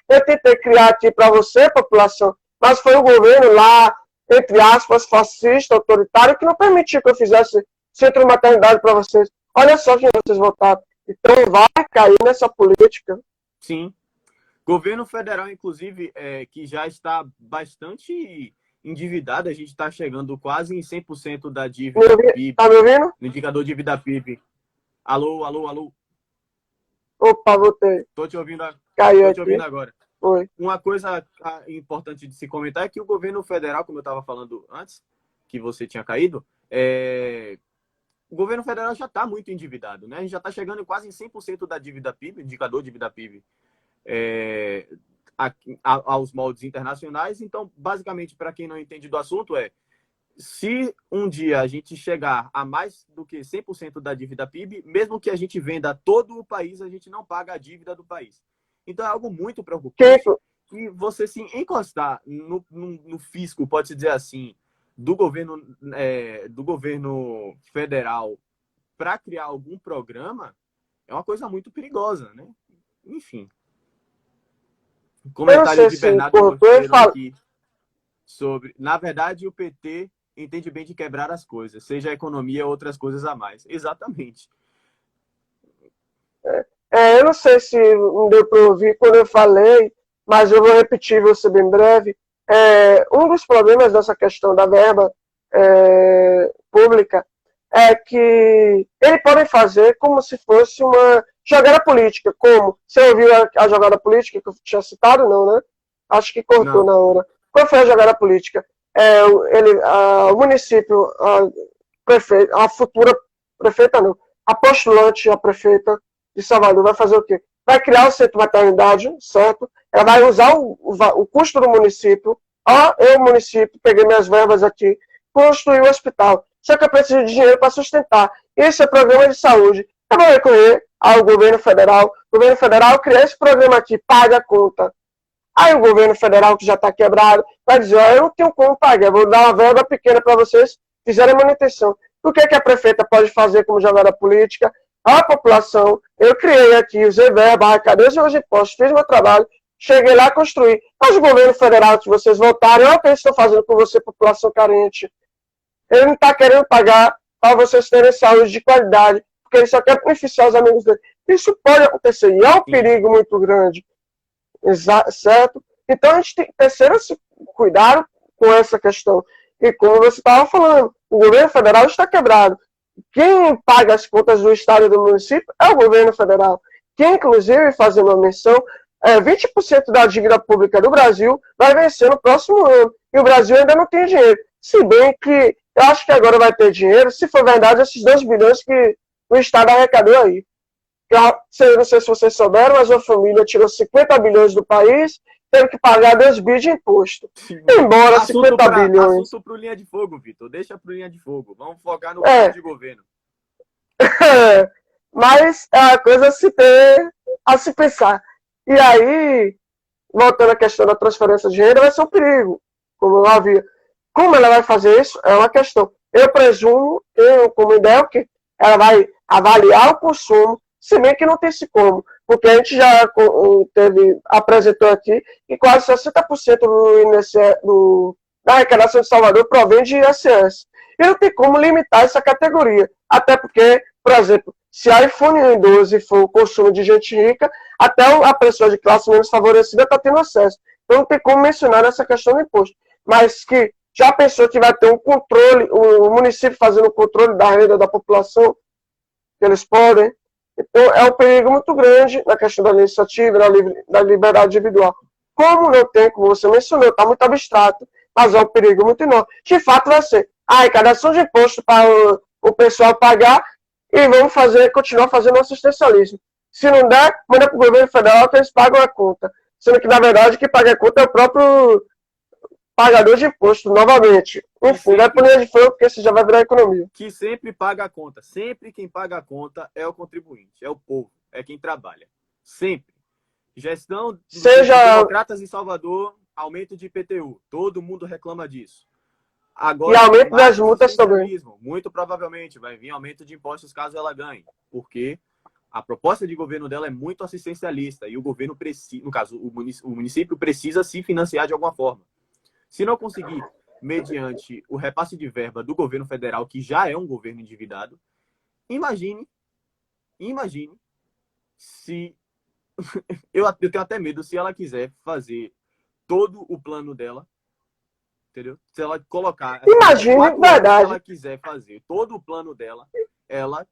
Eu tentei criar aqui para você, população, mas foi o governo lá, entre aspas, fascista, autoritário, que não permitiu que eu fizesse centro de maternidade para vocês. Olha só quem vocês votaram. Então vai cair nessa política. Sim. Governo federal, inclusive, que já está bastante endividado, a gente está chegando quase em 100% da dívida PIB. Tá me ouvindo? No indicador de dívida PIB. Alô, alô, alô. Opa, voltei. Tô te ouvindo agora. Oi. Uma coisa importante de se comentar é que o governo federal, como eu estava falando antes, que você tinha caído, o governo federal já está muito endividado, né? A gente já está chegando quase em 100% da dívida PIB, indicador de dívida PIB, aos moldes internacionais. Então, basicamente, para quem não entende do assunto, se um dia a gente chegar a mais do que 100% da dívida PIB, mesmo que a gente venda todo o país, a gente não paga a dívida do país. Então, é algo muito preocupante. E você se encostar no fisco, pode-se dizer assim, do governo federal para criar algum programa é uma coisa muito perigosa, né? Enfim. Comentário de Bernardo Monteiro aqui sobre... Na verdade, o PT entende bem de quebrar as coisas, seja a economia ou outras coisas a mais. Exatamente. Eu não sei se não deu para ouvir quando eu falei, mas eu vou repetir, vou ser bem breve. Um dos problemas dessa questão da verba pública é que eles podem fazer como se fosse uma jogada política. Como? Você ouviu a jogada política que eu tinha citado? Não, né? Acho que cortou na hora. Qual foi a jogada política? O município, a futura prefeita, não, a postulante, a prefeita de Salvador, vai fazer o quê? Vai criar o centro de maternidade, certo? Ela vai usar o custo do município. Eu, município, peguei minhas verbas aqui, construir o hospital. Só que eu preciso de dinheiro para sustentar. Isso é programa de saúde. Eu vou recorrer ao governo federal. O governo federal cria esse programa aqui, paga a conta. Aí o governo federal, que já está quebrado, vai dizer, eu não tenho como pagar, vou dar uma verba pequena para vocês fizerem manutenção. O que a prefeita pode fazer como jogada política? A população, eu criei aqui, usei verba, arrecadei os meus impostos, fiz meu trabalho, cheguei lá a construir. Mas o governo federal que vocês votaram, olha o que eles estão fazendo com você, população carente. Ele não está querendo pagar para vocês terem saúde de qualidade, porque ele só quer beneficiar os amigos dele. Isso pode acontecer, e é um perigo muito grande. Certo? Então a gente tem que ter esse cuidado com essa questão. E como você estava falando, o governo federal está quebrado. Quem paga as contas do estado e do município é o governo federal. Que, inclusive, fazendo uma menção, 20% da dívida pública do Brasil vai vencer no próximo ano. E o Brasil ainda não tem dinheiro. Se bem que eu acho que agora vai ter dinheiro, se for verdade, esses 2 bilhões que o estado arrecadou aí. Eu não sei se vocês souberam, mas uma família tirou 50 bilhões do país, teve que pagar 2 bilhões de imposto. Embora assunto 50 bilhões... Assunto para o Linha de Fogo, Vitor. Deixa para o Linha de Fogo. Vamos focar no plano de governo. Mas é uma coisa a se pensar. E aí, voltando à questão da transferência de renda, vai ser um perigo. Como eu havia. Como ela vai fazer isso? É uma questão. Eu presumo, como ideia, que ela vai avaliar o consumo, se bem que não tem se como, porque a gente já apresentou aqui que quase 60% da arrecadação de Salvador provém de ISS. E não tem como limitar essa categoria, até porque, por exemplo, se a iPhone 12 for o consumo de gente rica, até a pessoa de classe menos favorecida está tendo acesso. Então não tem como mencionar essa questão do imposto. Mas que já pensou que vai ter um controle, o município fazendo o controle da renda da população, que eles podem. Então, é um perigo muito grande na questão da iniciativa, da liberdade individual. Como não tem, como você mencionou, está muito abstrato, mas é um perigo muito enorme. De fato, vai ser a arrecadação de imposto para o pessoal pagar e vamos continuar fazendo assistencialismo. Se não der, manda para o governo federal que eles pagam a conta. Sendo que, na verdade, quem paga a conta é o próprio pagador de imposto, novamente. Enfim, vai por linha de fogo, porque isso já vai virar economia. Que sempre paga a conta. Sempre quem paga a conta é o contribuinte, é o povo, é quem trabalha. Sempre. Gestão dos democratas em Salvador, aumento de IPTU. Todo mundo reclama disso. Agora, e aumento das multas também. Muito provavelmente vai vir aumento de impostos caso ela ganhe. Porque a proposta de governo dela é muito assistencialista e o governo precisa, no caso, o município precisa se financiar de alguma forma. Se não conseguir, mediante o repasse de verba do governo federal, que já é um governo endividado, imagine se... eu tenho até medo, se ela quiser fazer todo o plano dela, entendeu? Se ela colocar... Imagine, verdade. Se ela quiser fazer todo o plano dela, ela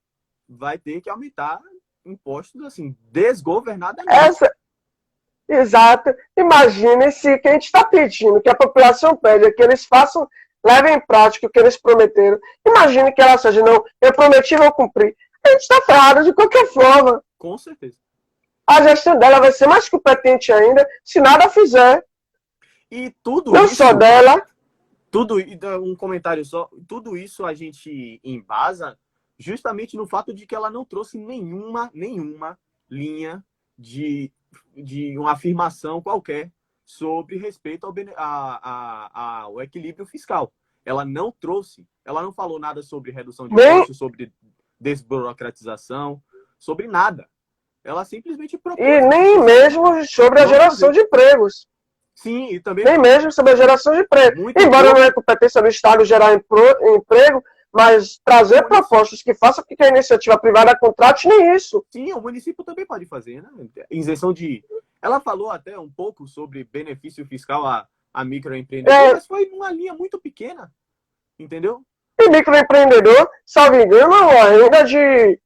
vai ter que aumentar impostos, assim, desgovernadamente. Exato. Imagine se que a gente está pedindo, que a população pede, que eles levem em prática o que eles prometeram. Imagine que ela seja, não, eu prometi, vou cumprir. A gente está ferrado de qualquer forma. Com certeza. A gestão dela vai ser mais competente ainda se nada fizer. E tudo não isso... só dela. Um comentário só. Tudo isso a gente embasa justamente no fato de que ela não trouxe nenhuma linha de uma afirmação qualquer sobre respeito ao equilíbrio fiscal. Ela não trouxe, ela não falou nada sobre redução de impostos, sobre desburocratização, sobre nada. Ela simplesmente propôs... E nem mesmo sobre a geração de empregos. Sim, e também... Nem mesmo sobre a geração de emprego. Embora não é competência do Estado gerar emprego, mas trazer propostas que façam com que a iniciativa privada contrate nem isso. Sim, o município também pode fazer, né? Isenção de... Ela falou até um pouco sobre benefício fiscal a microempreendedor, mas foi numa linha muito pequena, entendeu? E microempreendedor, salvo engano, a renda de...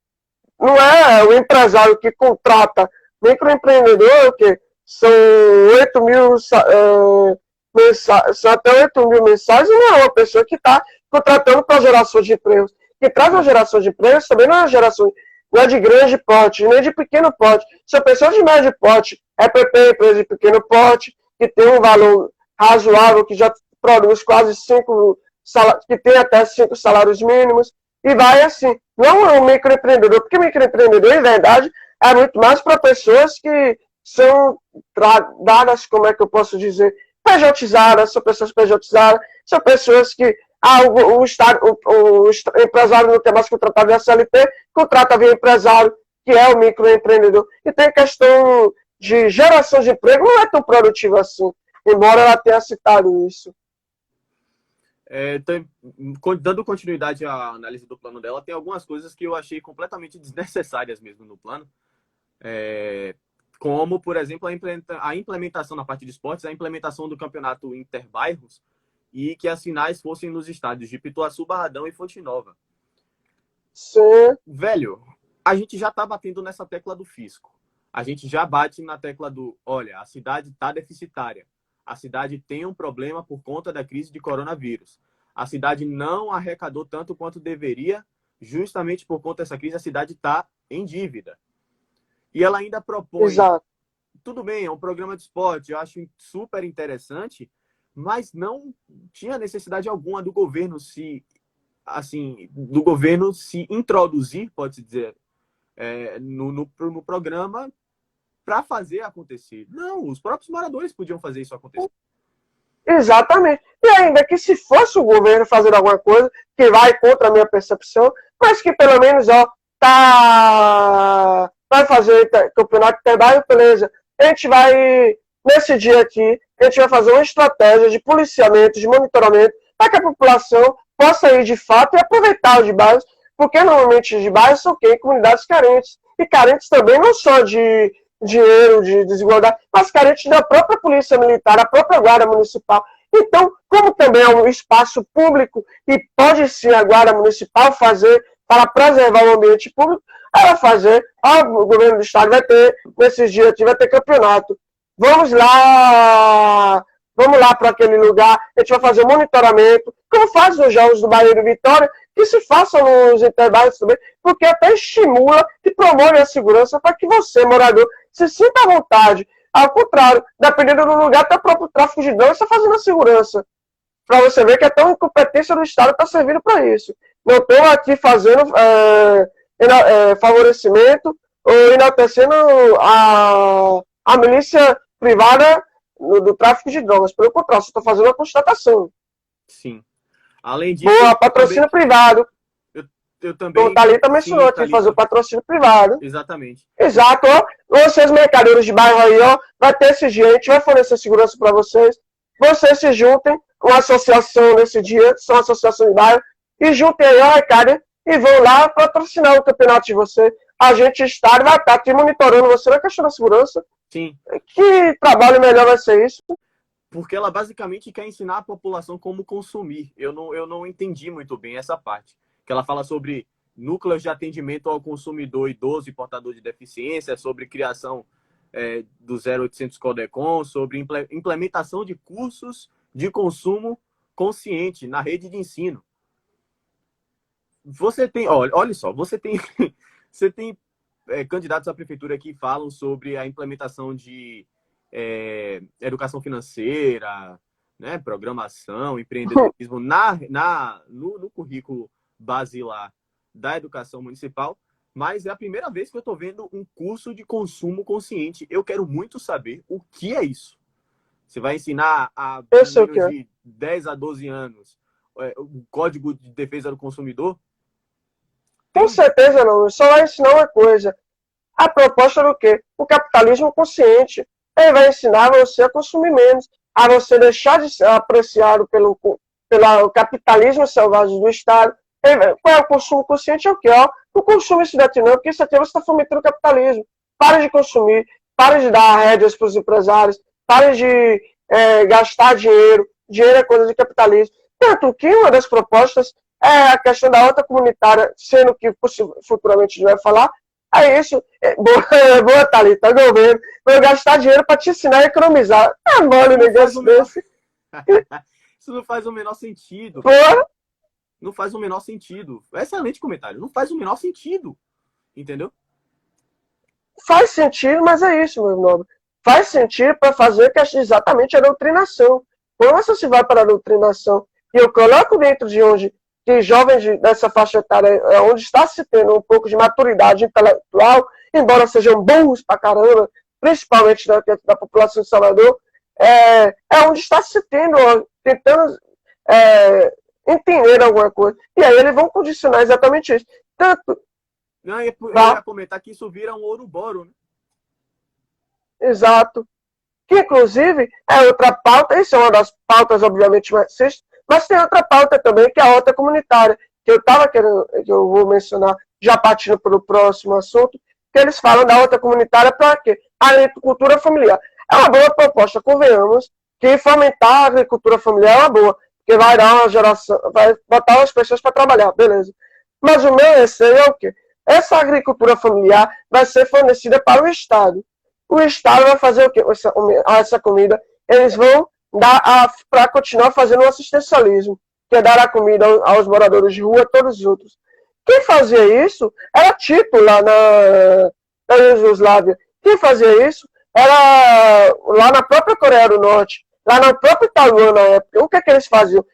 Não é o empresário que contrata microempreendedor, o quê? São 8 mil mensais, são até 8 mil mensais, e não é uma pessoa que está contratando para geração de empregos. Que traz uma geração de empregos também não é uma geração, não é de grande porte, nem de pequeno porte. São pessoas de médio porte, EPP, empresa de pequeno porte, que tem um valor razoável, que já produz quase 5 salários, que tem até 5 salários mínimos, e vai assim. Não é um microempreendedor, porque microempreendedor, em verdade, é muito mais para pessoas que são dadas, como é que eu posso dizer, pejotizadas, são pessoas pejotizadas, são pessoas que o empresário não tem mais contratado via CLT, contrata via empresário, que é o microempreendedor. E tem questão de geração de emprego, não é tão produtiva assim, embora ela tenha citado isso. Dando continuidade à análise do plano dela, tem algumas coisas que eu achei completamente desnecessárias mesmo no plano. Como, por exemplo, a implementação na parte de esportes, a implementação do campeonato interbairros e que as finais fossem nos estádios de Pituaçu, Barradão e Fonte Nova. Sim. Velho, a gente já tá batendo nessa tecla do fisco. A gente já bate na tecla do, olha, a cidade tá deficitária. A cidade tem um problema por conta da crise de coronavírus. A cidade não arrecadou tanto quanto deveria, justamente por conta dessa crise, a cidade está em dívida. E ela ainda propõe... Exato. Tudo bem, é um programa de esporte, eu acho super interessante, mas não tinha necessidade alguma do governo se introduzir, pode-se dizer, no programa para fazer acontecer. Não, os próprios moradores podiam fazer isso acontecer. Exatamente. E ainda que se fosse o governo fazer alguma coisa que vai contra a minha percepção, mas que pelo menos vai fazer campeonato de trabalho, beleza. A gente vai, nesse dia aqui, a gente vai fazer uma estratégia de policiamento, de monitoramento, para que a população possa ir de fato e aproveitar os bairros, porque normalmente os bairros são comunidades carentes. E carentes também não só de dinheiro, de desigualdade, mas carentes da própria polícia militar, da própria guarda municipal. Então, como também é um espaço público e pode sim a guarda municipal fazer para preservar o ambiente público, ela fazer, o governo do estado vai ter, nesses dias aqui, vai ter campeonato. Vamos lá para aquele lugar, a gente vai fazer um monitoramento, como faz nos jogos do Bahia e Vitória, que se faça nos intervalos também, porque até estimula e promove a segurança para que você, morador, se sinta à vontade. Ao contrário, dependendo do lugar, até o próprio tráfico de drogas está fazendo a segurança. Para você ver que até a incompetência do Estado está servindo para isso. Não estou aqui fazendo favorecimento ou enaltecendo a milícia privada do tráfico de drogas. Pelo contrário, estou fazendo uma constatação. Sim. Além disso... patrocínio privado. Eu também... O Thalita mencionou aqui, fazer o patrocínio privado. Exatamente. Exato, ó. Vocês, mercadores de bairro aí, ó, vai ter esse dia, a gente vai fornecer segurança para vocês. Vocês se juntem, uma associação nesse dia, são associação de bairro, e juntem aí, ó, cara, e vão lá patrocinar o campeonato de você. A gente está, vai estar aqui monitorando você na questão da segurança. Sim. Que trabalho melhor vai ser isso? Porque ela basicamente quer ensinar a população como consumir. Eu não entendi muito bem essa parte. Que ela fala sobre núcleos de atendimento ao consumidor idoso e portador de deficiência, sobre criação do 0800 Codecon, sobre implementação de cursos de consumo consciente na rede de ensino. Você tem, olha só, você tem candidatos à prefeitura que falam sobre a implementação de educação financeira, né, programação, empreendedorismo no currículo basilar da educação municipal, mas é a primeira vez que eu estou vendo um curso de consumo consciente. Eu quero muito saber o que é isso. Você vai ensinar a meninos de 10 a 12 anos o Código de Defesa do Consumidor? Com certeza não. Só vai ensinar uma coisa. A proposta do quê? O capitalismo consciente. Ele vai ensinar você a consumir menos, a você deixar de ser apreciado pelo capitalismo selvagem do Estado. Qual é o consumo consciente? É o quê? O consumo estudante não, porque isso aqui você está fomentando o capitalismo. Pare de consumir, pare de dar rédeas para os empresários, pare de gastar dinheiro. Dinheiro é coisa de capitalismo. Tanto que uma das propostas é a questão da horta comunitária, sendo que futuramente a gente vai falar, é isso. Boa, Thalita, governo. Vou gastar dinheiro para te ensinar a economizar. É mole negócio desse. Isso não faz o menor sentido. Porra. Não faz o menor sentido. Excelente comentário. Não faz o menor sentido. Entendeu? Faz sentido, mas é isso, meu nobre. Faz sentido para fazer exatamente a doutrinação. Quando você se vai para a doutrinação e eu coloco dentro de onde que jovens dessa faixa etária, onde está se tendo um pouco de maturidade intelectual, embora sejam burros pra caramba, principalmente da população de Salvador, é onde está se tentando entender alguma coisa. E aí eles vão condicionar exatamente isso. Tanto... Não, eu ia comentar que isso vira um ouro-boro, né? Exato. Que, inclusive, é outra pauta, isso é uma das pautas, obviamente, marxistas, mas tem outra pauta também, que é a horta comunitária, que eu estava querendo, que eu vou mencionar, já partindo para o próximo assunto, que eles falam da horta comunitária para quê? A agricultura familiar. É uma boa proposta, convenhamos, que fomentar a agricultura familiar é uma boa, porque vai dar uma geração, vai botar as pessoas para trabalhar, beleza. Mas o meu receio é o quê? Essa agricultura familiar vai ser fornecida para o Estado. O Estado vai fazer o quê? Essa comida, eles vão dar para continuar fazendo o assistencialismo, que é dar a comida aos moradores de rua, todos os outros. Quem fazia isso era Tito, lá na Iugoslávia. Quem fazia isso era lá na própria Coreia do Norte, lá na própria Taiwan na época. O que é que eles faziam?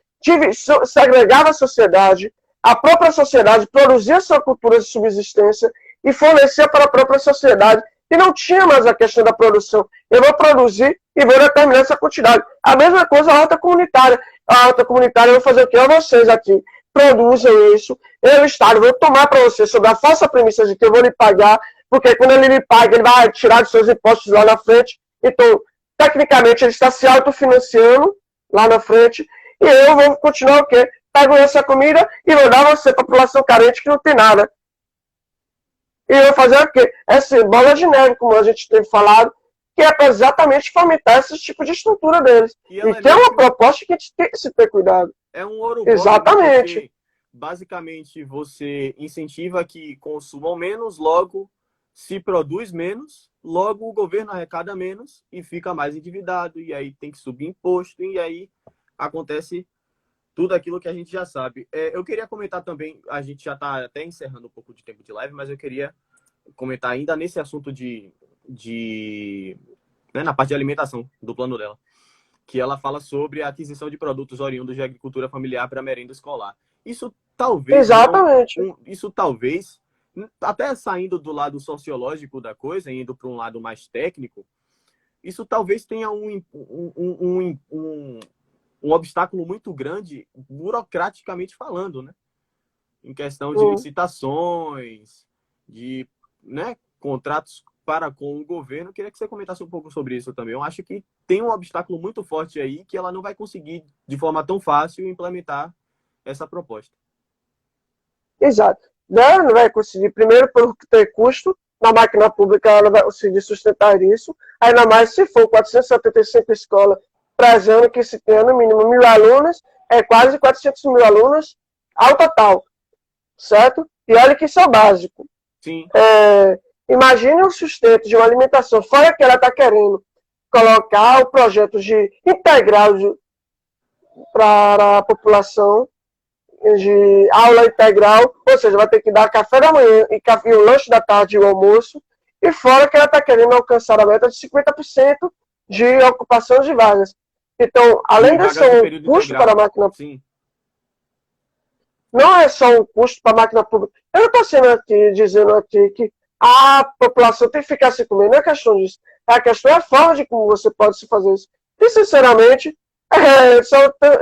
Segregava a sociedade, a própria sociedade produzia sua cultura de subsistência e fornecia para a própria sociedade. E não tinha mais a questão da produção. Eu vou produzir e vou determinar essa quantidade. A mesma coisa a horta comunitária. A horta comunitária eu vou fazer o quê? Vocês aqui produzem isso. Eu, Estado, vou tomar para você sob a falsa premissa de que eu vou lhe pagar, porque quando ele lhe paga, ele vai tirar dos seus impostos lá na frente. Então, tecnicamente, ele está se autofinanciando lá na frente. E eu vou continuar o quê? Pego essa comida e vou dar a você, população carente, que não tem nada. E eu vou fazer o quê? Essa bola de neve, como a gente tem falado, que é para exatamente fomentar esse tipo de estrutura deles. E que é uma proposta que a gente tem que se ter cuidado. É um ouro. Exatamente. Basicamente, você incentiva que consumam menos, logo se produz menos, logo o governo arrecada menos e fica mais endividado, e aí tem que subir imposto, e aí acontece tudo aquilo que a gente já sabe. Eu queria comentar também, a gente já está até encerrando um pouco de tempo de live, mas eu queria comentar ainda nesse assunto né, na parte de alimentação do plano dela, que ela fala sobre a aquisição de produtos oriundos de agricultura familiar para merenda escolar. Isso talvez... Exatamente. Isso talvez, até saindo do lado sociológico da coisa, indo para um lado mais técnico, isso talvez tenha um obstáculo muito grande, burocraticamente falando, né? Em questão de licitações, de, né, contratos para com o governo. Eu queria que você comentasse um pouco sobre isso também. Eu acho que tem um obstáculo muito forte aí que ela não vai conseguir, de forma tão fácil, implementar essa proposta. Exato. Não vai conseguir, primeiro, por ter custo. Na máquina pública, ela vai conseguir sustentar isso. Ainda mais se for 475 escolas, trazendo que se tenha no mínimo 1.000 alunos, é quase 400 mil alunos ao total, certo? E olha que isso é o básico. Sim. Imagine o sustento de uma alimentação, fora que ela está querendo colocar o projeto de integral para a população, de aula integral, ou seja, vai ter que dar café da manhã e o lanche da tarde e o almoço, e fora que ela está querendo alcançar a meta de 50% de ocupação de vagas. Então, além de ser um custo para a máquina pública, não é só um custo para a máquina pública. Eu não estou dizendo aqui que a população tem que ficar sem comer, não é questão disso. A questão é a forma de como você pode se fazer isso. E, sinceramente,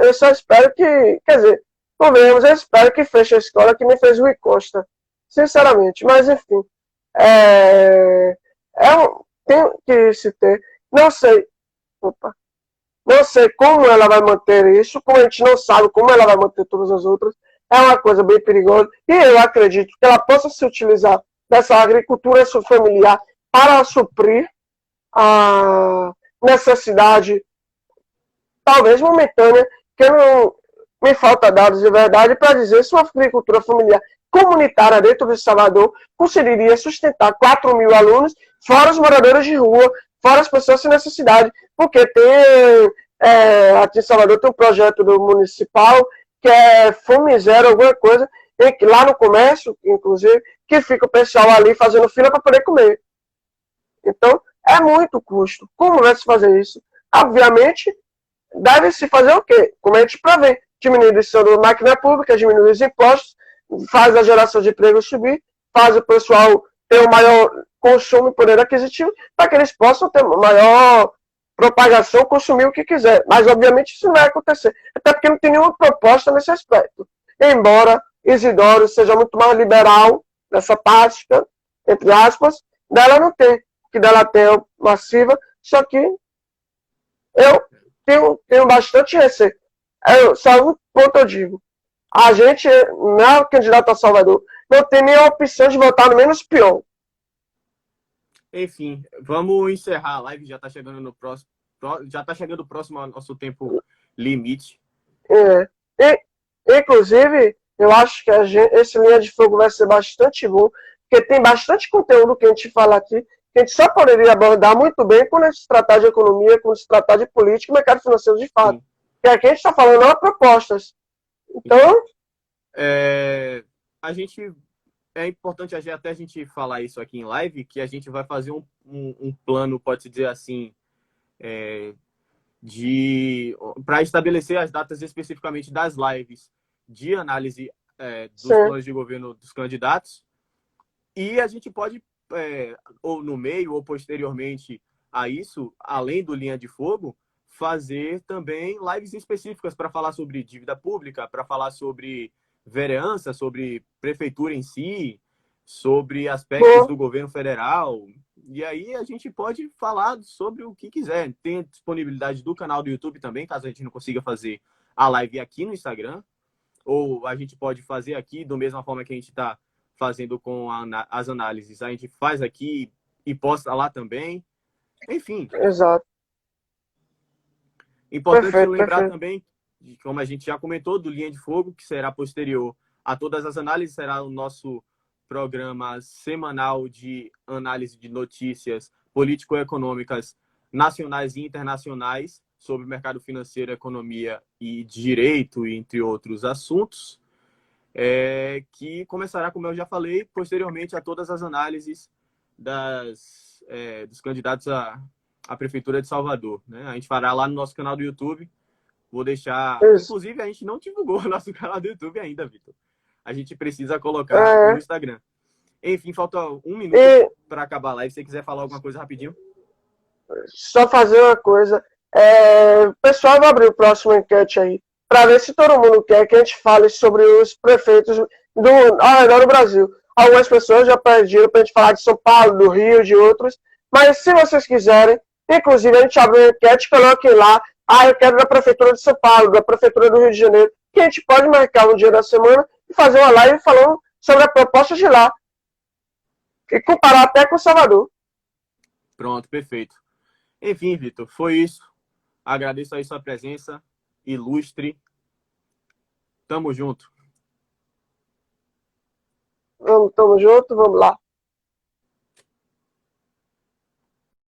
eu só espero que, quer dizer, convenhamos, eu espero que feche a escola que nem fez o Rui Costa. sinceramente. Mas, enfim, é, tem que se ter. Não sei, opa, não sei como ela vai manter isso, como a gente não sabe como ela vai manter todas as outras. É uma coisa bem perigosa. E eu acredito que ela possa se utilizar dessa agricultura familiar para suprir a necessidade, talvez momentânea, que não me falta dados de verdade para dizer se uma agricultura familiar comunitária dentro de Salvador conseguiria sustentar 4.000 alunos, fora os moradores de rua, fora as pessoas sem necessidade, porque tem, aqui em Salvador tem um projeto do municipal que é Fome Zero, alguma coisa, lá no comércio, inclusive, que fica o pessoal ali fazendo fila para poder comer. Então, é muito custo. Como vai se fazer isso? Obviamente, deve-se fazer o quê? Como a gente prevê, diminuição da máquina pública, diminuir os impostos, faz a geração de emprego subir, faz o pessoal ter um maior consumo e poder aquisitivo, para que eles possam ter maior propagação, consumir o que quiser. Mas, obviamente, isso não vai acontecer. Até porque não tem nenhuma proposta nesse aspecto. Embora Isidoro seja muito mais liberal nessa prática, entre aspas, dela não tem. Que dela tem massiva, só que eu tenho bastante receio. Só um ponto eu digo. A gente, não é candidato a Salvador, não tem nem a opção de votar no menos pior. Enfim, vamos encerrar a live, já está chegando no próximo. Já está chegando próximo ao nosso tempo limite. Inclusive, eu acho que esse Linha de Fogo vai ser bastante bom, porque tem bastante conteúdo que a gente fala aqui, que a gente só poderia abordar muito bem quando se tratar de economia, quando se tratar de política e mercado financeiro de fato. Porque aqui a gente está falando não propostas. Então... a gente... É importante até a gente falar isso aqui em live, que a gente vai fazer um plano, pode-se dizer assim, para estabelecer as datas especificamente das lives de análise dos planos de governo dos candidatos. E a gente pode, ou no meio, ou posteriormente a isso, além do Linha de Fogo, fazer também lives específicas para falar sobre dívida pública, para falar sobre vereança, sobre prefeitura em si, sobre aspectos do governo federal. E aí a gente pode falar sobre o que quiser. Tem a disponibilidade do canal do YouTube também, caso a gente não consiga fazer a live aqui no Instagram. Ou a gente pode fazer aqui, da mesma forma que a gente está fazendo com as análises. A gente faz aqui e posta lá também. Enfim. Exato. Importante lembrar também, como a gente já comentou, do Linha de Fogo, que será posterior a todas as análises, será o nosso programa semanal de análise de notícias político-econômicas nacionais e internacionais sobre o mercado financeiro, economia e direito, entre outros assuntos, que começará, como eu já falei, posteriormente a todas as análises dos candidatos à Prefeitura de Salvador. Né? A gente fará lá no nosso canal do YouTube. Vou deixar... Inclusive, a gente não divulgou o nosso canal do YouTube ainda, Vitor. A gente precisa colocar no Instagram. Enfim, falta 1 minuto para acabar a live. Se você quiser falar alguma coisa rapidinho. Só fazer uma coisa. O pessoal vai abrir o próximo enquete aí, para ver se todo mundo quer que a gente fale sobre os prefeitos ao redor do Brasil. Algumas pessoas já pediram para a gente falar de São Paulo, do Rio, de outros. Mas se vocês quiserem, inclusive a gente abre uma enquete, coloquem lá. Eu quero da Prefeitura de São Paulo, da Prefeitura do Rio de Janeiro. Que a gente pode marcar um dia da semana e fazer uma live falando sobre a proposta de lá. E comparar até com Salvador. Pronto, perfeito. Enfim, Vitor, foi isso. Agradeço aí sua presença ilustre. Tamo junto. Tamo junto, vamos lá.